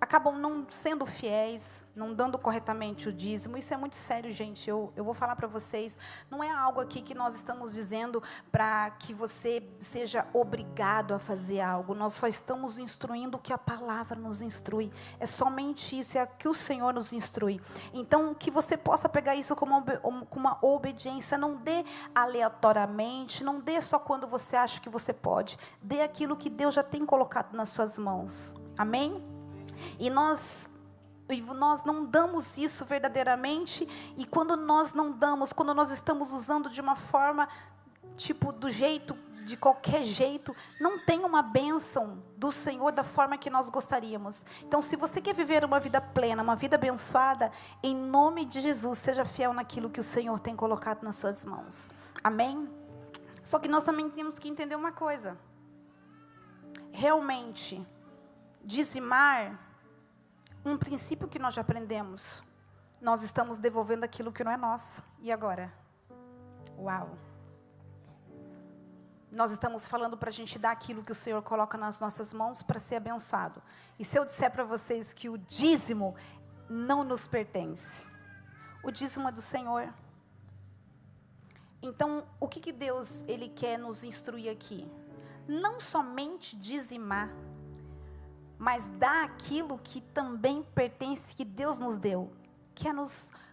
acabam não sendo fiéis, não dando corretamente o dízimo. Isso é muito sério, gente. Eu vou falar para vocês, não é algo aqui que nós estamos dizendo para que você seja obrigado a fazer algo. Nós só estamos instruindo o que a palavra nos instrui. É somente isso, é o que o Senhor nos instrui. Então, que você possa pegar isso como uma obediência. Não dê aleatoriamente, não dê só quando você acha que você pode. Dê aquilo que Deus já tem colocado nas suas mãos. Amém? E nós não damos isso verdadeiramente. E quando nós não damos, quando nós estamos usando de uma forma, de qualquer jeito, não tem uma bênção do Senhor da forma que nós gostaríamos. Então, se você quer viver uma vida plena, uma vida abençoada, em nome de Jesus, seja fiel naquilo que o Senhor tem colocado nas suas mãos. Amém? Só que nós também temos que entender uma coisa. Realmente, dizimar, um princípio que nós já aprendemos, nós estamos devolvendo aquilo que não é nosso. E agora? Uau! Nós estamos falando para a gente dar aquilo que o Senhor coloca nas nossas mãos para ser abençoado. E se eu disser para vocês que o dízimo não nos pertence? O dízimo é do Senhor. Então, o que Deus ele quer nos instruir aqui? Não somente dizimar, mas dar aquilo que também pertence, que Deus nos deu. Que é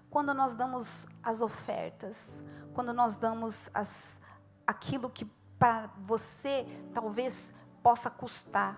quando nós damos as ofertas, quando nós damos aquilo que para você talvez possa custar,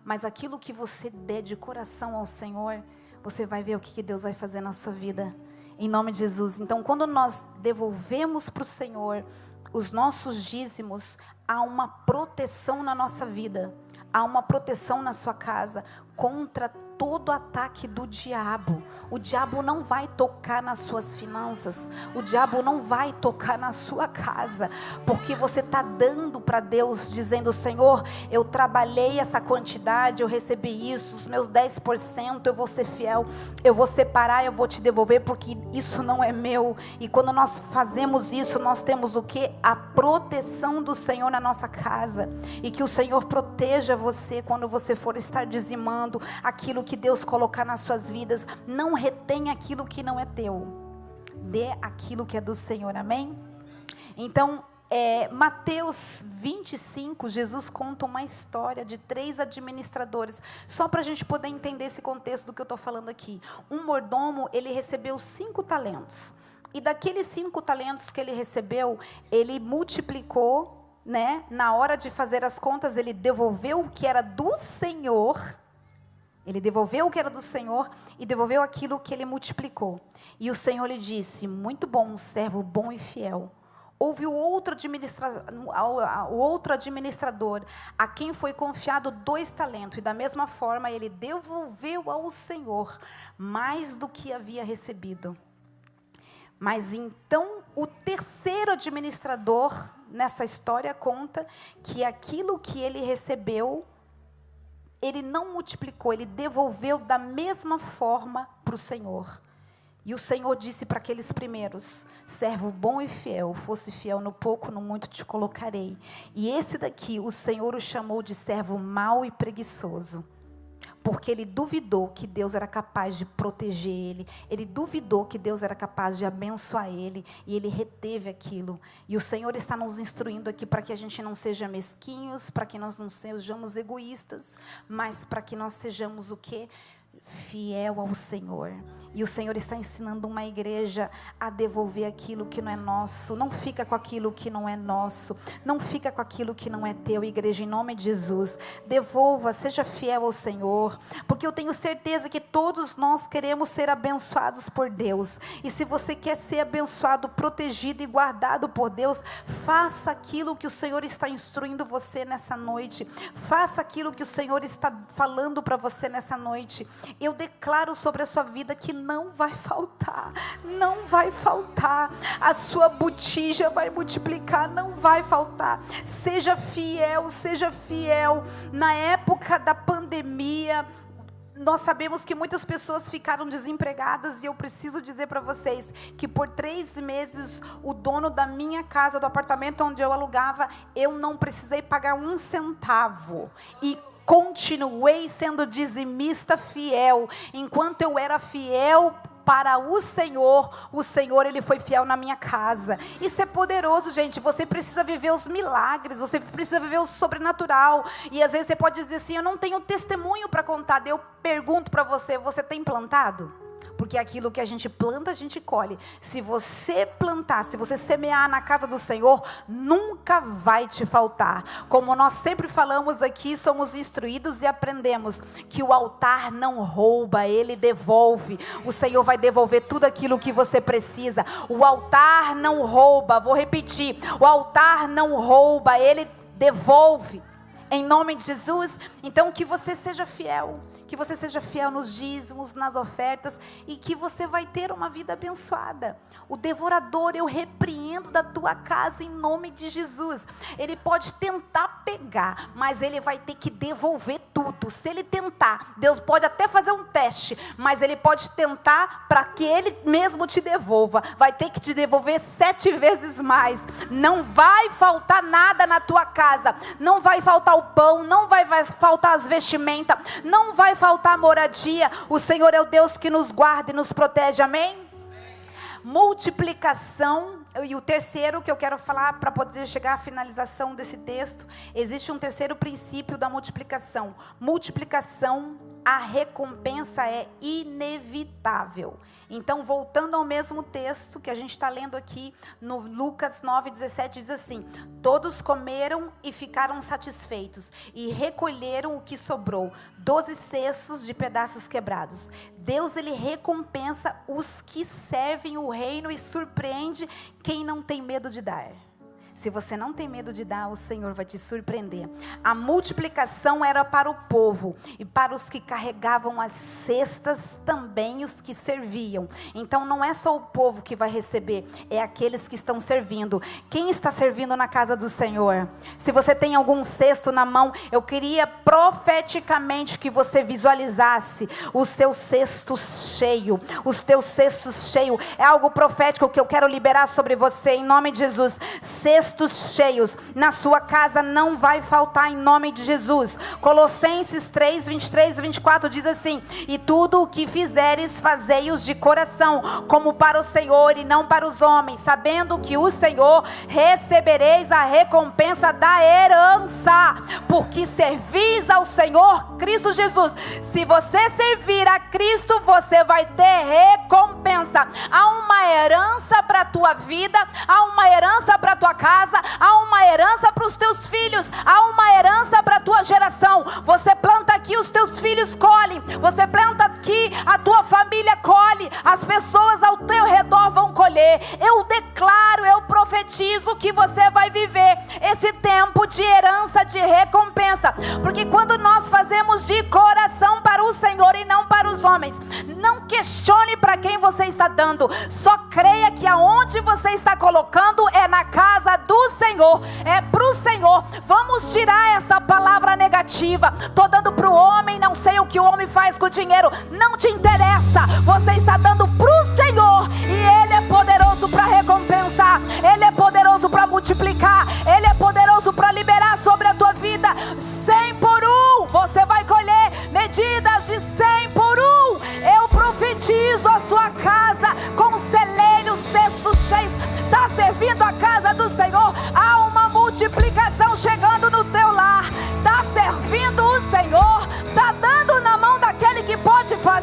mas aquilo que você der de coração ao Senhor, você vai ver o que Deus vai fazer na sua vida, em nome de Jesus. Então, quando nós devolvemos para o Senhor os nossos dízimos, há uma proteção na nossa vida, há uma proteção na sua casa contra todo ataque do diabo. O diabo não vai tocar nas suas finanças, o diabo não vai tocar na sua casa, porque você está dando para Deus, dizendo: Senhor, eu trabalhei essa quantidade, eu recebi isso, os meus 10%, eu vou ser fiel, eu vou separar, eu vou te devolver, porque isso não é meu. E quando nós fazemos isso, nós temos o quê? A proteção do Senhor na nossa casa. E que o Senhor proteja você quando você for estar dizimando aquilo que Deus colocar nas suas vidas. Não retém aquilo que não é teu, dê aquilo que é do Senhor, amém? Então, Mateus 25, Jesus conta uma história de 3 administradores, só para a gente poder entender esse contexto do que eu estou falando aqui. Um mordomo, ele recebeu 5 talentos, e daqueles 5 talentos que ele recebeu, ele multiplicou, né? Na hora de fazer as contas, ele devolveu o que era do Senhor. Ele devolveu o que era do Senhor e devolveu aquilo que ele multiplicou. E o Senhor lhe disse: muito bom, servo bom e fiel. Houve o outro administrador, a quem foi confiado 2 talentos. E da mesma forma, ele devolveu ao Senhor mais do que havia recebido. Mas então, o terceiro administrador, nessa história, conta que aquilo que ele recebeu, ele não multiplicou, ele devolveu da mesma forma para o Senhor. E o Senhor disse para aqueles primeiros: servo bom e fiel, fosse fiel no pouco, no muito te colocarei. E esse daqui, o Senhor o chamou de servo mau e preguiçoso. Porque ele duvidou que Deus era capaz de proteger ele. Ele duvidou que Deus era capaz de abençoar ele. E ele reteve aquilo. E o Senhor está nos instruindo aqui para que a gente não seja mesquinhos, para que nós não sejamos egoístas, mas para que nós sejamos o quê? fiel ao Senhor. E o Senhor está ensinando uma igreja a devolver aquilo que não é nosso. Não fica com aquilo que não é nosso. Não fica com aquilo que não é teu, igreja, em nome de Jesus. Devolva, seja fiel ao Senhor. Porque eu tenho certeza que todos nós queremos ser abençoados por Deus. E se você quer ser abençoado, protegido e guardado por Deus, faça aquilo que o Senhor está instruindo você nessa noite. Faça aquilo que o Senhor está falando para você nessa noite. Eu declaro sobre a sua vida que não vai faltar, não vai faltar, a sua botija vai multiplicar, não vai faltar. Seja fiel, seja fiel. Na época da pandemia, nós sabemos que muitas pessoas ficaram desempregadas, e eu preciso dizer para vocês que por 3 meses o dono da minha casa, do apartamento onde eu alugava, eu não precisei pagar 1 centavo, e continuei sendo dizimista fiel. Enquanto eu era fiel para o Senhor ele foi fiel na minha casa. Isso é poderoso, gente. Você precisa viver os milagres, você precisa viver o sobrenatural. E às vezes você pode dizer assim: eu não tenho testemunho para contar. Eu pergunto para você: você tem plantado? Porque aquilo que a gente planta, a gente colhe. Se você plantar, se você semear na casa do Senhor, nunca vai te faltar. Como nós sempre falamos aqui, somos instruídos e aprendemos que o altar não rouba, ele devolve. O Senhor vai devolver tudo aquilo que você precisa. O altar não rouba, vou repetir, o altar não rouba, ele devolve. Em nome de Jesus. Então que você seja fiel. Que você seja fiel nos dízimos, nas ofertas, e que você vai ter uma vida abençoada. O devorador eu repreendo da tua casa em nome de Jesus. Ele pode tentar pegar, mas ele vai ter que devolver tudo. Se ele tentar, Deus pode até fazer um teste, mas ele pode tentar para que ele mesmo te devolva. Vai ter que te devolver 7 vezes mais. Não vai faltar nada na tua casa. Não vai faltar o pão, não vai faltar as vestimentas, não vai faltar moradia. O Senhor é o Deus que nos guarda e nos protege, amém? Multiplicação. E o terceiro que eu quero falar, para poder chegar à finalização desse texto, existe um terceiro princípio da multiplicação. Multiplicação, a recompensa é inevitável. Então, voltando ao mesmo texto que a gente está lendo aqui, no Lucas 9,17, diz assim: todos comeram e ficaram satisfeitos, e recolheram o que sobrou, 12 cestos de pedaços quebrados. Deus, ele recompensa os que servem o reino e surpreende quem não tem medo de dar. Se você não tem medo de dar, o Senhor vai te surpreender. A multiplicação era para o povo e para os que carregavam as cestas, também os que serviam. Então não é só o povo que vai receber, é aqueles que estão servindo. Quem está servindo na casa do Senhor? Se você tem algum cesto na mão, eu queria profeticamente que você visualizasse o seu cesto cheio. Os teus cestos cheios. É algo profético que eu quero liberar sobre você em nome de Jesus. Cestos cheios na sua casa não vai faltar em nome de Jesus. Colossenses 3, 23 e 24 diz assim: e tudo o que fizeres, fazei-os de coração, como para o Senhor e não para os homens, sabendo que o Senhor recebereis a recompensa da herança, porque servis ao Senhor Cristo Jesus. Se você servir a Cristo, você vai ter recompensa. Há uma herança para a tua vida, há uma herança para a tua casa, há uma herança para os teus filhos, há uma herança para a tua geração. Você planta aqui, os teus filhos colhem. Você planta aqui, a tua família colhe. As pessoas ao teu redor vão colher. Eu declaro, eu profetizo que você vai viver esse tempo de herança, de recompensa. Porque quando nós fazemos de coração para o Senhor e não para os homens, não questione para quem você está dando. Só creia que aonde você está colocando é na casa do Senhor, é para o Senhor. Vamos tirar essa palavra negativa. Estou dando para o homem, não sei o que o homem faz com o dinheiro. Não te interessa. Você está dando para o Senhor e Ele é poderoso para recompensar. Ele é poderoso para multiplicar. Ele é poderoso para liberar sobre a tua vida 100 por 1. Você vai colher medidas de 100 por 1. Eu profetizo a sua casa com celeiros, cestos cheios. Está servindo a casa do Senhor, há uma multiplicação chegando no teu lar. Está servindo o Senhor, está dando na mão daquele que pode fazer.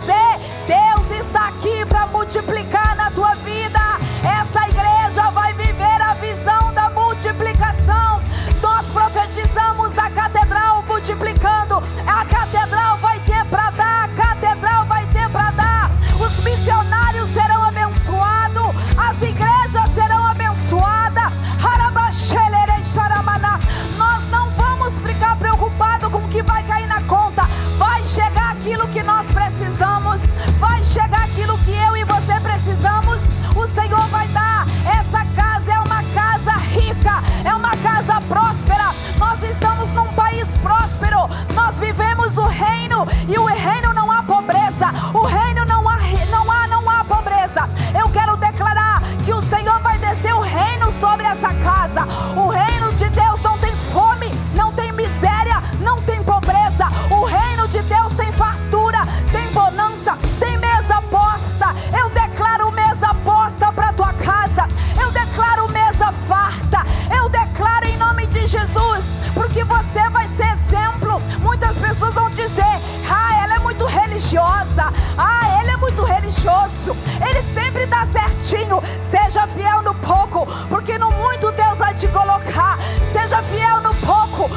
poderoso, Ele sempre dá certinho. Seja fiel no pouco, porque no muito Deus vai te colocar. Seja fiel no pouco.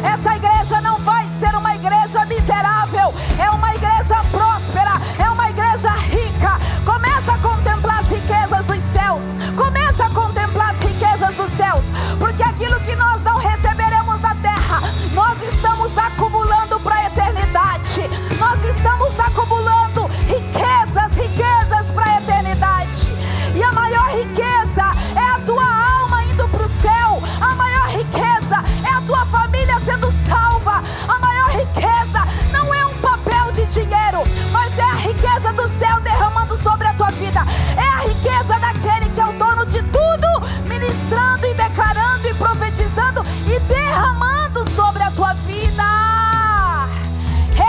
Essa igreja não vai ser uma igreja miserável, é uma igreja próspera, é uma igreja rica. Começa a contemplar as riquezas dos céus, começa a contemplar as riquezas dos céus, porque aquilo que nós não receberemos da terra, nós estamos acumulando para a eternidade. Nós estamos acumulando riquezas para a eternidade. E a maior riqueza é a tua alma indo para o céu. A maior riqueza é a tua família sendo salva. A maior riqueza não é um papel de dinheiro, mas é a riqueza do céu derramando sobre a tua vida. É a riqueza daquele que é o dono de tudo, ministrando e declarando e profetizando e derramando sobre a tua vida.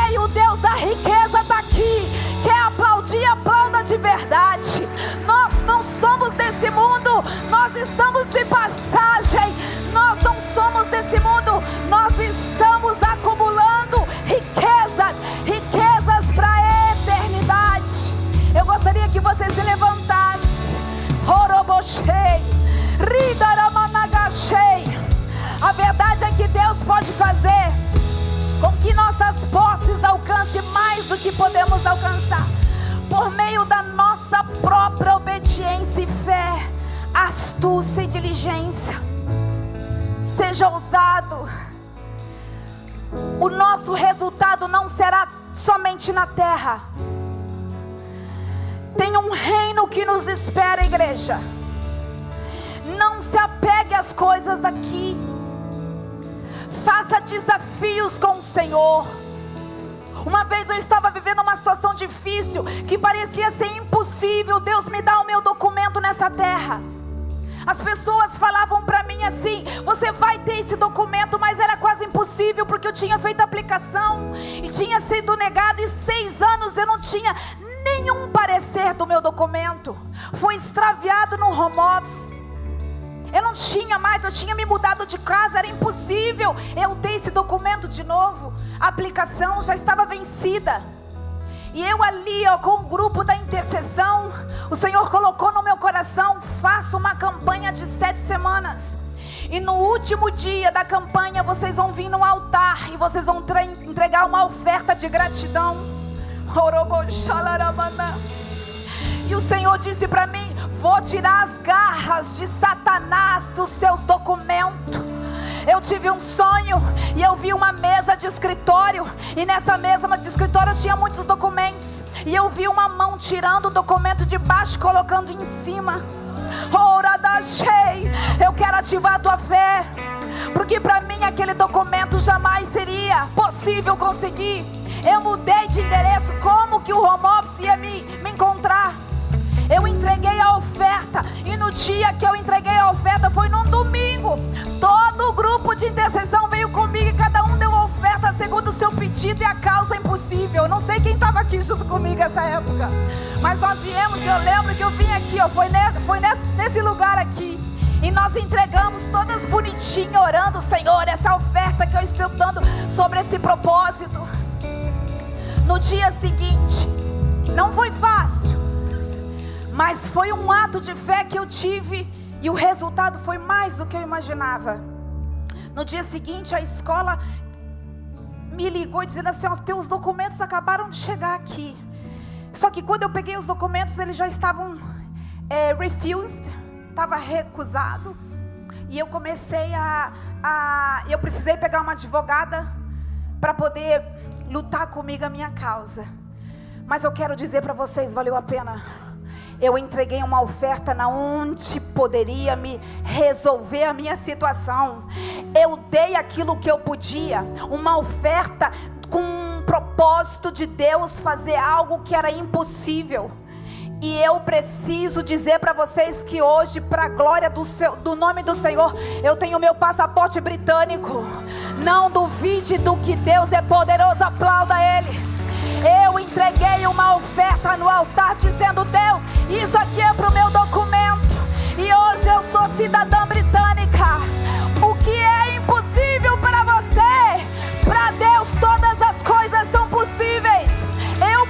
Ei, o Deus da riqueza está aqui. Quer aplaudir? Aplauda de verdade. Nós não somos desse mundo, nós estamos de passagem. Nós não somos desse mundo, nós estamos acumulando riquezas para a eternidade. Eu gostaria que você se levantasse. A verdade é que Deus pode fazer com que nossas posses alcancem mais do que podemos alcançar, por meio da nossa própria obediência e fé, astúcia e diligência. Seja ousado. O nosso resultado não será somente na terra. Tem um reino que nos espera, igreja. Não se apegue às coisas daqui. Faça desafios com o Senhor. Uma vez eu estava vivendo uma situação difícil, que parecia ser impossível Deus me dar o meu documento nessa terra. As pessoas falavam para mim assim: você vai ter esse documento, mas era quase impossível, porque eu tinha feito a aplicação e tinha sido negado, e 6 anos eu não tinha nenhum parecer do meu documento. Foi extraviado no home office. Eu não tinha mais, eu tinha me mudado de casa, era impossível eu ter esse documento de novo. A aplicação já estava vencida. E eu ali, com o grupo da intercessão, o Senhor colocou no meu coração: faça uma campanha de 7 semanas. E no último dia da campanha, vocês vão vir no altar e vocês vão entregar uma oferta de gratidão. E o Senhor disse para mim: vou tirar as garras de Satanás dos seus documentos. Eu tive um sonho e eu vi uma mesa de escritório, e nessa mesa de escritório tinha muitos documentos, e eu vi uma mão tirando o documento de baixo, colocando em cima. Eu quero ativar a tua fé, porque para mim aquele documento jamais seria possível conseguir. Eu mudei de endereço, como que o home office ia me encontrar? Eu entreguei a oferta, e no dia que eu entreguei a oferta foi num domingo. Todo o grupo de intercessão veio comigo e cada um deu a oferta segundo o seu pedido e a causa impossível. Eu não sei quem estava aqui junto comigo nessa época, mas nós viemos. Eu lembro que eu vim aqui, foi nesse lugar aqui, e nós entregamos todas bonitinho, orando: Senhor, essa oferta que eu estou dando sobre esse propósito. No dia seguinte, não foi fácil, mas foi um ato de fé que eu tive, e o resultado foi mais do que eu imaginava. No dia seguinte, a escola me ligou dizendo assim: ó, teus documentos acabaram de chegar aqui. Só que quando eu peguei os documentos, eles já estavam refused, estava recusado. E eu comecei eu precisei pegar uma advogada para poder lutar comigo a minha causa. Mas eu quero dizer para vocês, valeu a pena. Eu entreguei uma oferta na onde poderia me resolver a minha situação. Eu dei aquilo que eu podia, uma oferta com um propósito de Deus fazer algo que era impossível. E eu preciso dizer para vocês que hoje, para a glória do nome do Senhor, eu tenho meu passaporte britânico. Não duvide do que Deus é poderoso, aplauda Ele. Eu entreguei uma oferta no altar dizendo: Deus, isso aqui é para o meu documento, e hoje eu sou cidadã britânica. O que é impossível para você, para Deus todas as coisas são possíveis. Eu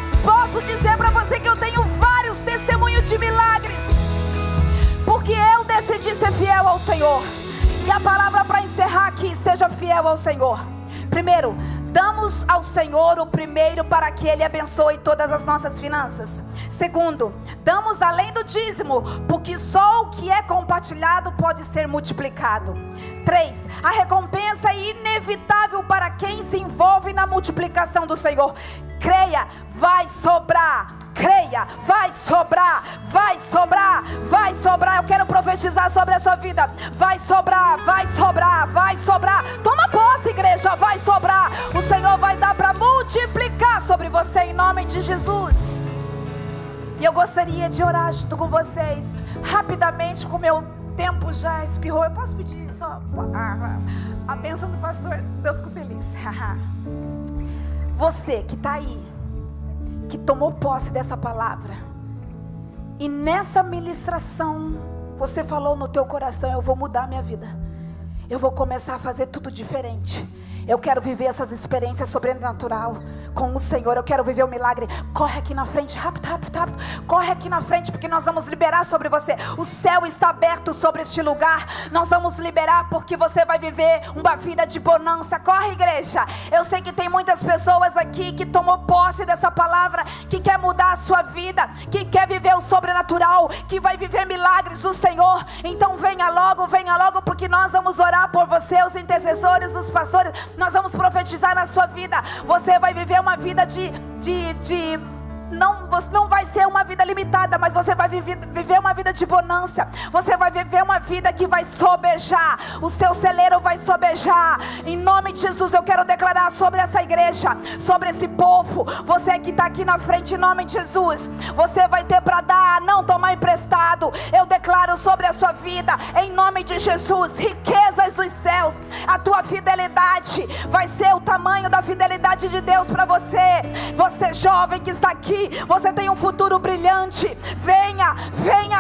Senhor. E a palavra para encerrar aqui: seja fiel ao Senhor. Primeiro, damos ao Senhor o primeiro para que Ele abençoe todas as nossas finanças. Segundo, damos além do dízimo, porque só o que é compartilhado pode ser multiplicado. 3, a recompensa é inevitável para quem se envolve na multiplicação do Senhor. Creia, vai sobrar. Creia, vai sobrar, vai sobrar, vai sobrar. Eu quero profetizar sobre a sua vida. Vai sobrar, vai sobrar, vai sobrar. Toma posse, igreja, vai sobrar. O Senhor vai dar para multiplicar sobre você, em nome de Jesus. E eu gostaria de orar junto com vocês, rapidamente, com o meu tempo já espirrou. Eu posso pedir só a bênção do pastor? Eu fico feliz. Você que está aí, que tomou posse dessa palavra, e nessa ministração você falou no teu coração: eu vou mudar minha vida, eu vou começar a fazer tudo diferente, eu quero viver essas experiências sobrenatural com o Senhor, eu quero viver o milagre. Corre aqui na frente, rápido, rápido, rápido. Corre aqui na frente, porque nós vamos liberar sobre você. O céu está aberto sobre este lugar. Nós vamos liberar, porque você vai viver uma vida de bonança. Corre, igreja. Eu sei que tem muitas pessoas aqui que tomou posse dessa palavra, que quer mudar a sua vida, que quer viver o sobrenatural, que vai viver milagres do Senhor. Então venha logo, porque nós vamos orar por você, os intercessores, os pastores. Nós vamos profetizar na sua vida. Você vai viver uma vida não vai ser uma vida limitada, mas você vai viver uma vida de bonança. Você vai viver uma vida que vai sobejar. O seu celeiro vai sobejar. Em nome de Jesus, eu quero declarar sobre essa igreja, sobre esse povo. Você que está aqui na frente, em nome de Jesus, você vai ter para dar, não tomar emprestado. Eu declaro sobre a sua vida, em nome de Jesus, riquezas dos céus. A tua fidelidade vai ser o tamanho da fidelidade de Deus para você. Você jovem que está aqui, você tem um futuro brilhante. Venha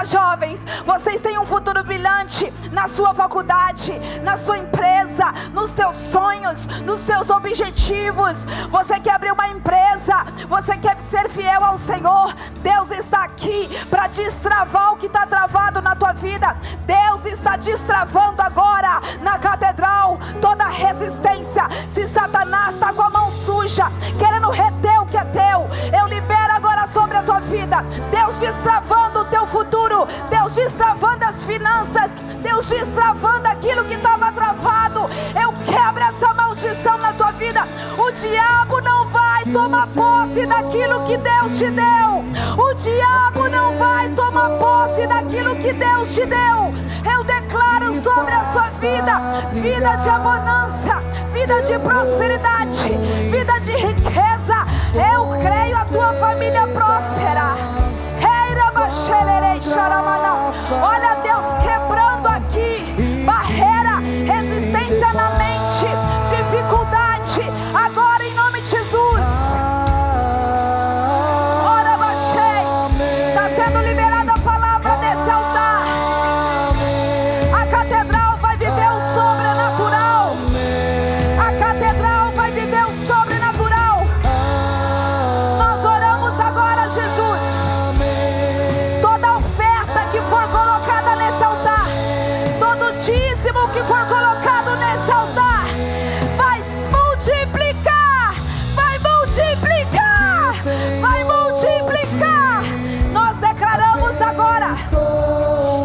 jovens, vocês têm um futuro brilhante na sua faculdade, na sua empresa, nos seus sonhos, nos seus objetivos. Você quer abrir uma empresa, você quer ser fiel ao Senhor. Deus está aqui para destravar o que está travado na tua vida. Deus está destravando agora na catedral toda resistência. Se Satanás está com a mão suja, querendo reter o que é teu, eu libero agora sobre a tua vida. Deus destravando o teu futuro, Deus destravando as finanças, Deus destravando aquilo que estava travado. Eu quebro essa maldição na tua vida. O diabo não vai tomar posse daquilo que Deus te deu. O diabo não vai tomar posse daquilo que Deus te deu. Eu declaro sobre a sua vida, vida de abundância, vida de prosperidade, vida de riqueza. Eu creio a tua família próspera. Olha Deus quebrando aqui barreira, resistência na mente, dificuldade, agora em nome de Jesus. Ora, baixei, está sendo liberada a palavra desse altar. A catedral vai viver o sobrenatural. A catedral vai viver o sobrenatural. Nós oramos agora, Jesus. Toda oferta que for colocada nesse altar, todo dízimo que for colocado nesse altar, vai multiplicar, vai multiplicar, vai multiplicar. Nós declaramos agora,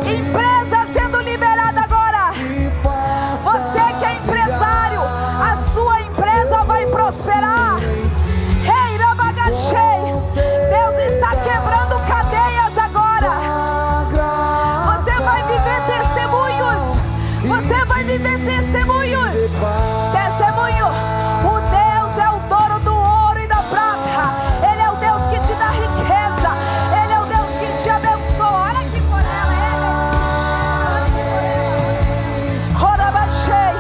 empresa sendo liberada agora. Você que é empresário, a sua empresa vai prosperar. Rei Rabagachei, Deus está quebrando cadeias agora. Você vai viver testemunhos. Você vai viver testemunhos. Testemunho. O Deus é o dono do ouro e da prata. Ele é o Deus que te dá riqueza. Ele é o Deus que te abençoa. Olha aqui por ela. Horabachei.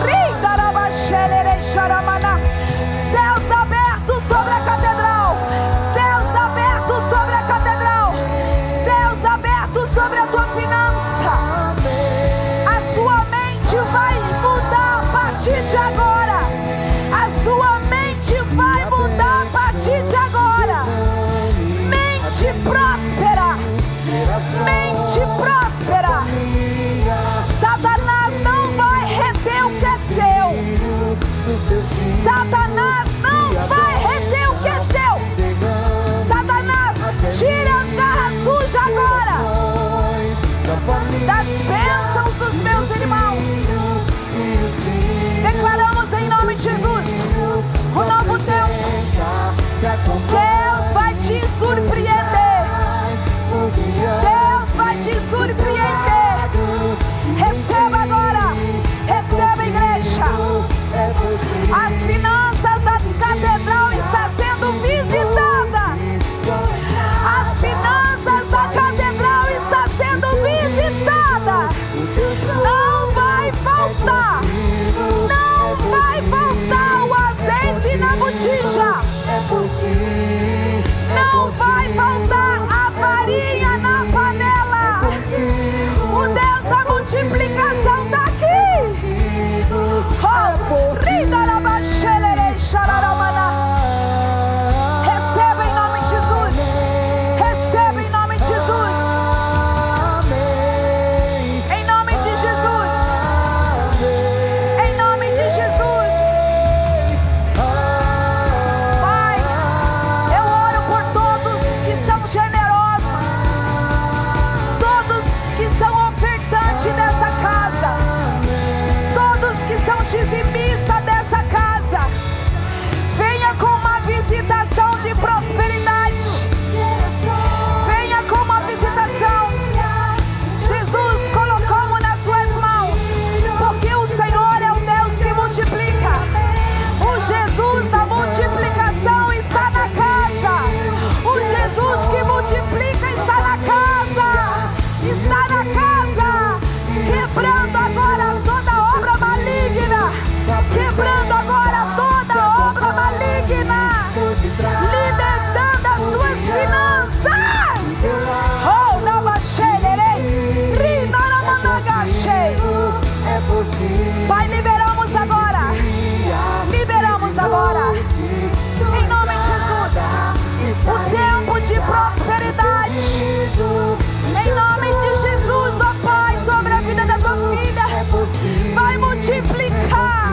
Ridarabachei. Charamana. Céus abertos sobre a catedral. Céus abertos sobre a catedral. Céus abertos sobre a tua finança. A sua mente vai mudar a partir de as bênçãos dos meus irmãos. Declaramos em nome de Jesus o novo tempo. Deus vai te surpreender. Deus vai te surpreender. Receba agora. Receba, igreja. As finanças da catedral estão sendo visitadas. As finanças da catedral estão sendo visitadas. Não vai faltar. Não vai faltar o azeite na botija. Não vai faltar a farinha na panela. O Deus da multiplicação está aqui. Receba em nome de Jesus. Receba em nome de Jesus. Em nome de Jesus. Em nome de Jesus. Pai, eu oro por todos que são generosos, todos que são ofertantes dessa casa, todos que são dizimistas dessa casa. Venha com uma visitação de prosperidade. Venha com uma visitação. Jesus colocou nas suas mãos, porque o Senhor é o Deus que multiplica. O Jesus da multiplicação está na casa. O Jesus que multiplica está na casa. Está na casa, quebrando agora toda obra maligna. Quebrando agora toda obra maligna. Libertando as tuas finanças. Oh, Namaxerei. Rinaramandagachei. Pai, liberamos agora. Liberamos agora. Em nome de Jesus. O tempo de prosperidade. Em nome de Jesus, ó Pai, sobre a vida da tua filha. Vai multiplicar.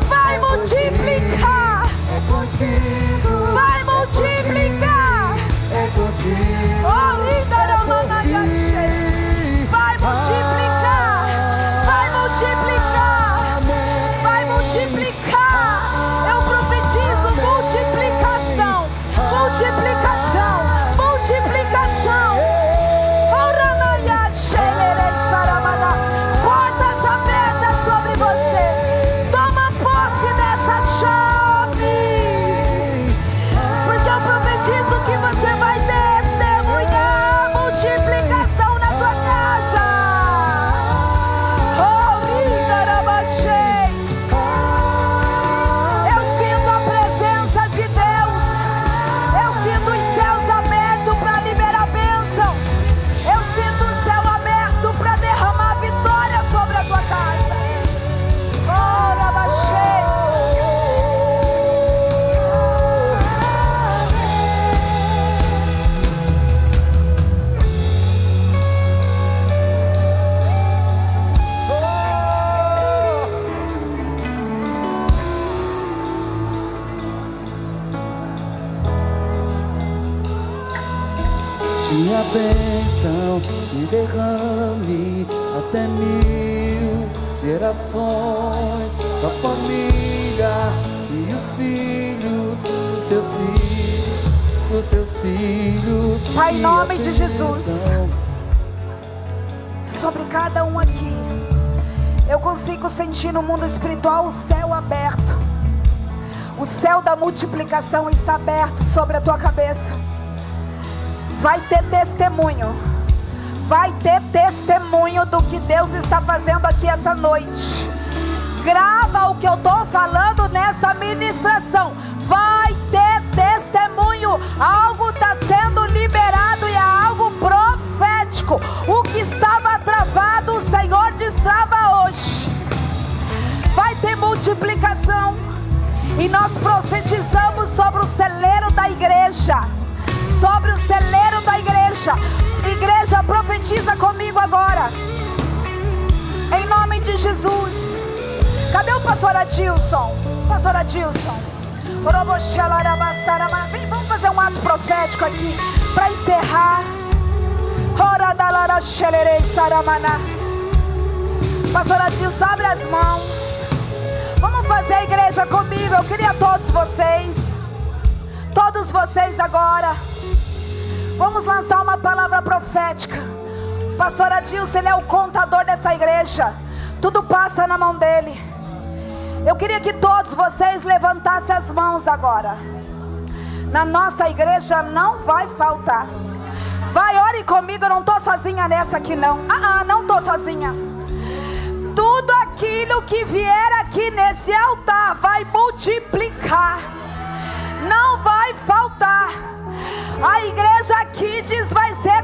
Vai multiplicar. Vai multiplicar. Oh, vai multiplicar. Vai multiplicar. Vai multiplicar. Eu profetizo multiplicação. Multiplicação. Multiplicação. Portas abertas sobre você. Toma posse dessa chave. Porque eu profetizo que você vai testemunhar multiplicação na tua casa. Oh, eu sinto a presença de Deus. Eu sinto os céus abertos para liberar bênçãos. Eu sinto o céu aberto para derramar vitória sobre a tua casa. Oh, Rabaxei. Que a bênção te derrame até 1000 gerações, da família e os filhos dos teus filhos, dos teus filhos. Pai, em nome de Jesus, sobre cada um aqui, eu consigo sentir no mundo espiritual o céu aberto. O céu da multiplicação está aberto sobre a tua cabeça. Vai ter testemunho. Vai ter testemunho do que Deus está fazendo aqui essa noite. Grava o que eu estou falando nessa ministração. Vai ter testemunho. Algo está sendo liberado e é algo profético. O que estava travado, o Senhor destrava hoje. Vai ter multiplicação. E nós profetizamos sobre o celeiro da igreja. Sobre o celeiro da igreja. Igreja, profetiza comigo agora. Em nome de Jesus. Cadê o pastor Adilson? Pastor Adilson. Vem, vamos fazer fazer um ato profético aqui para encerrar. Pastora Dilson, abre as mãos. Vamos fazer a igreja comigo. Eu queria todos vocês agora. Vamos lançar uma palavra profética. Pastor Adilson, ele é o contador dessa igreja. Tudo passa na mão dele. Eu queria que todos vocês levantassem as mãos agora. Na nossa igreja não vai faltar. Vai, ore comigo, eu não estou sozinha nessa aqui não. Não estou sozinha. Tudo aquilo que vier aqui nesse altar vai multiplicar. Não vai faltar. A igreja aqui diz vai ser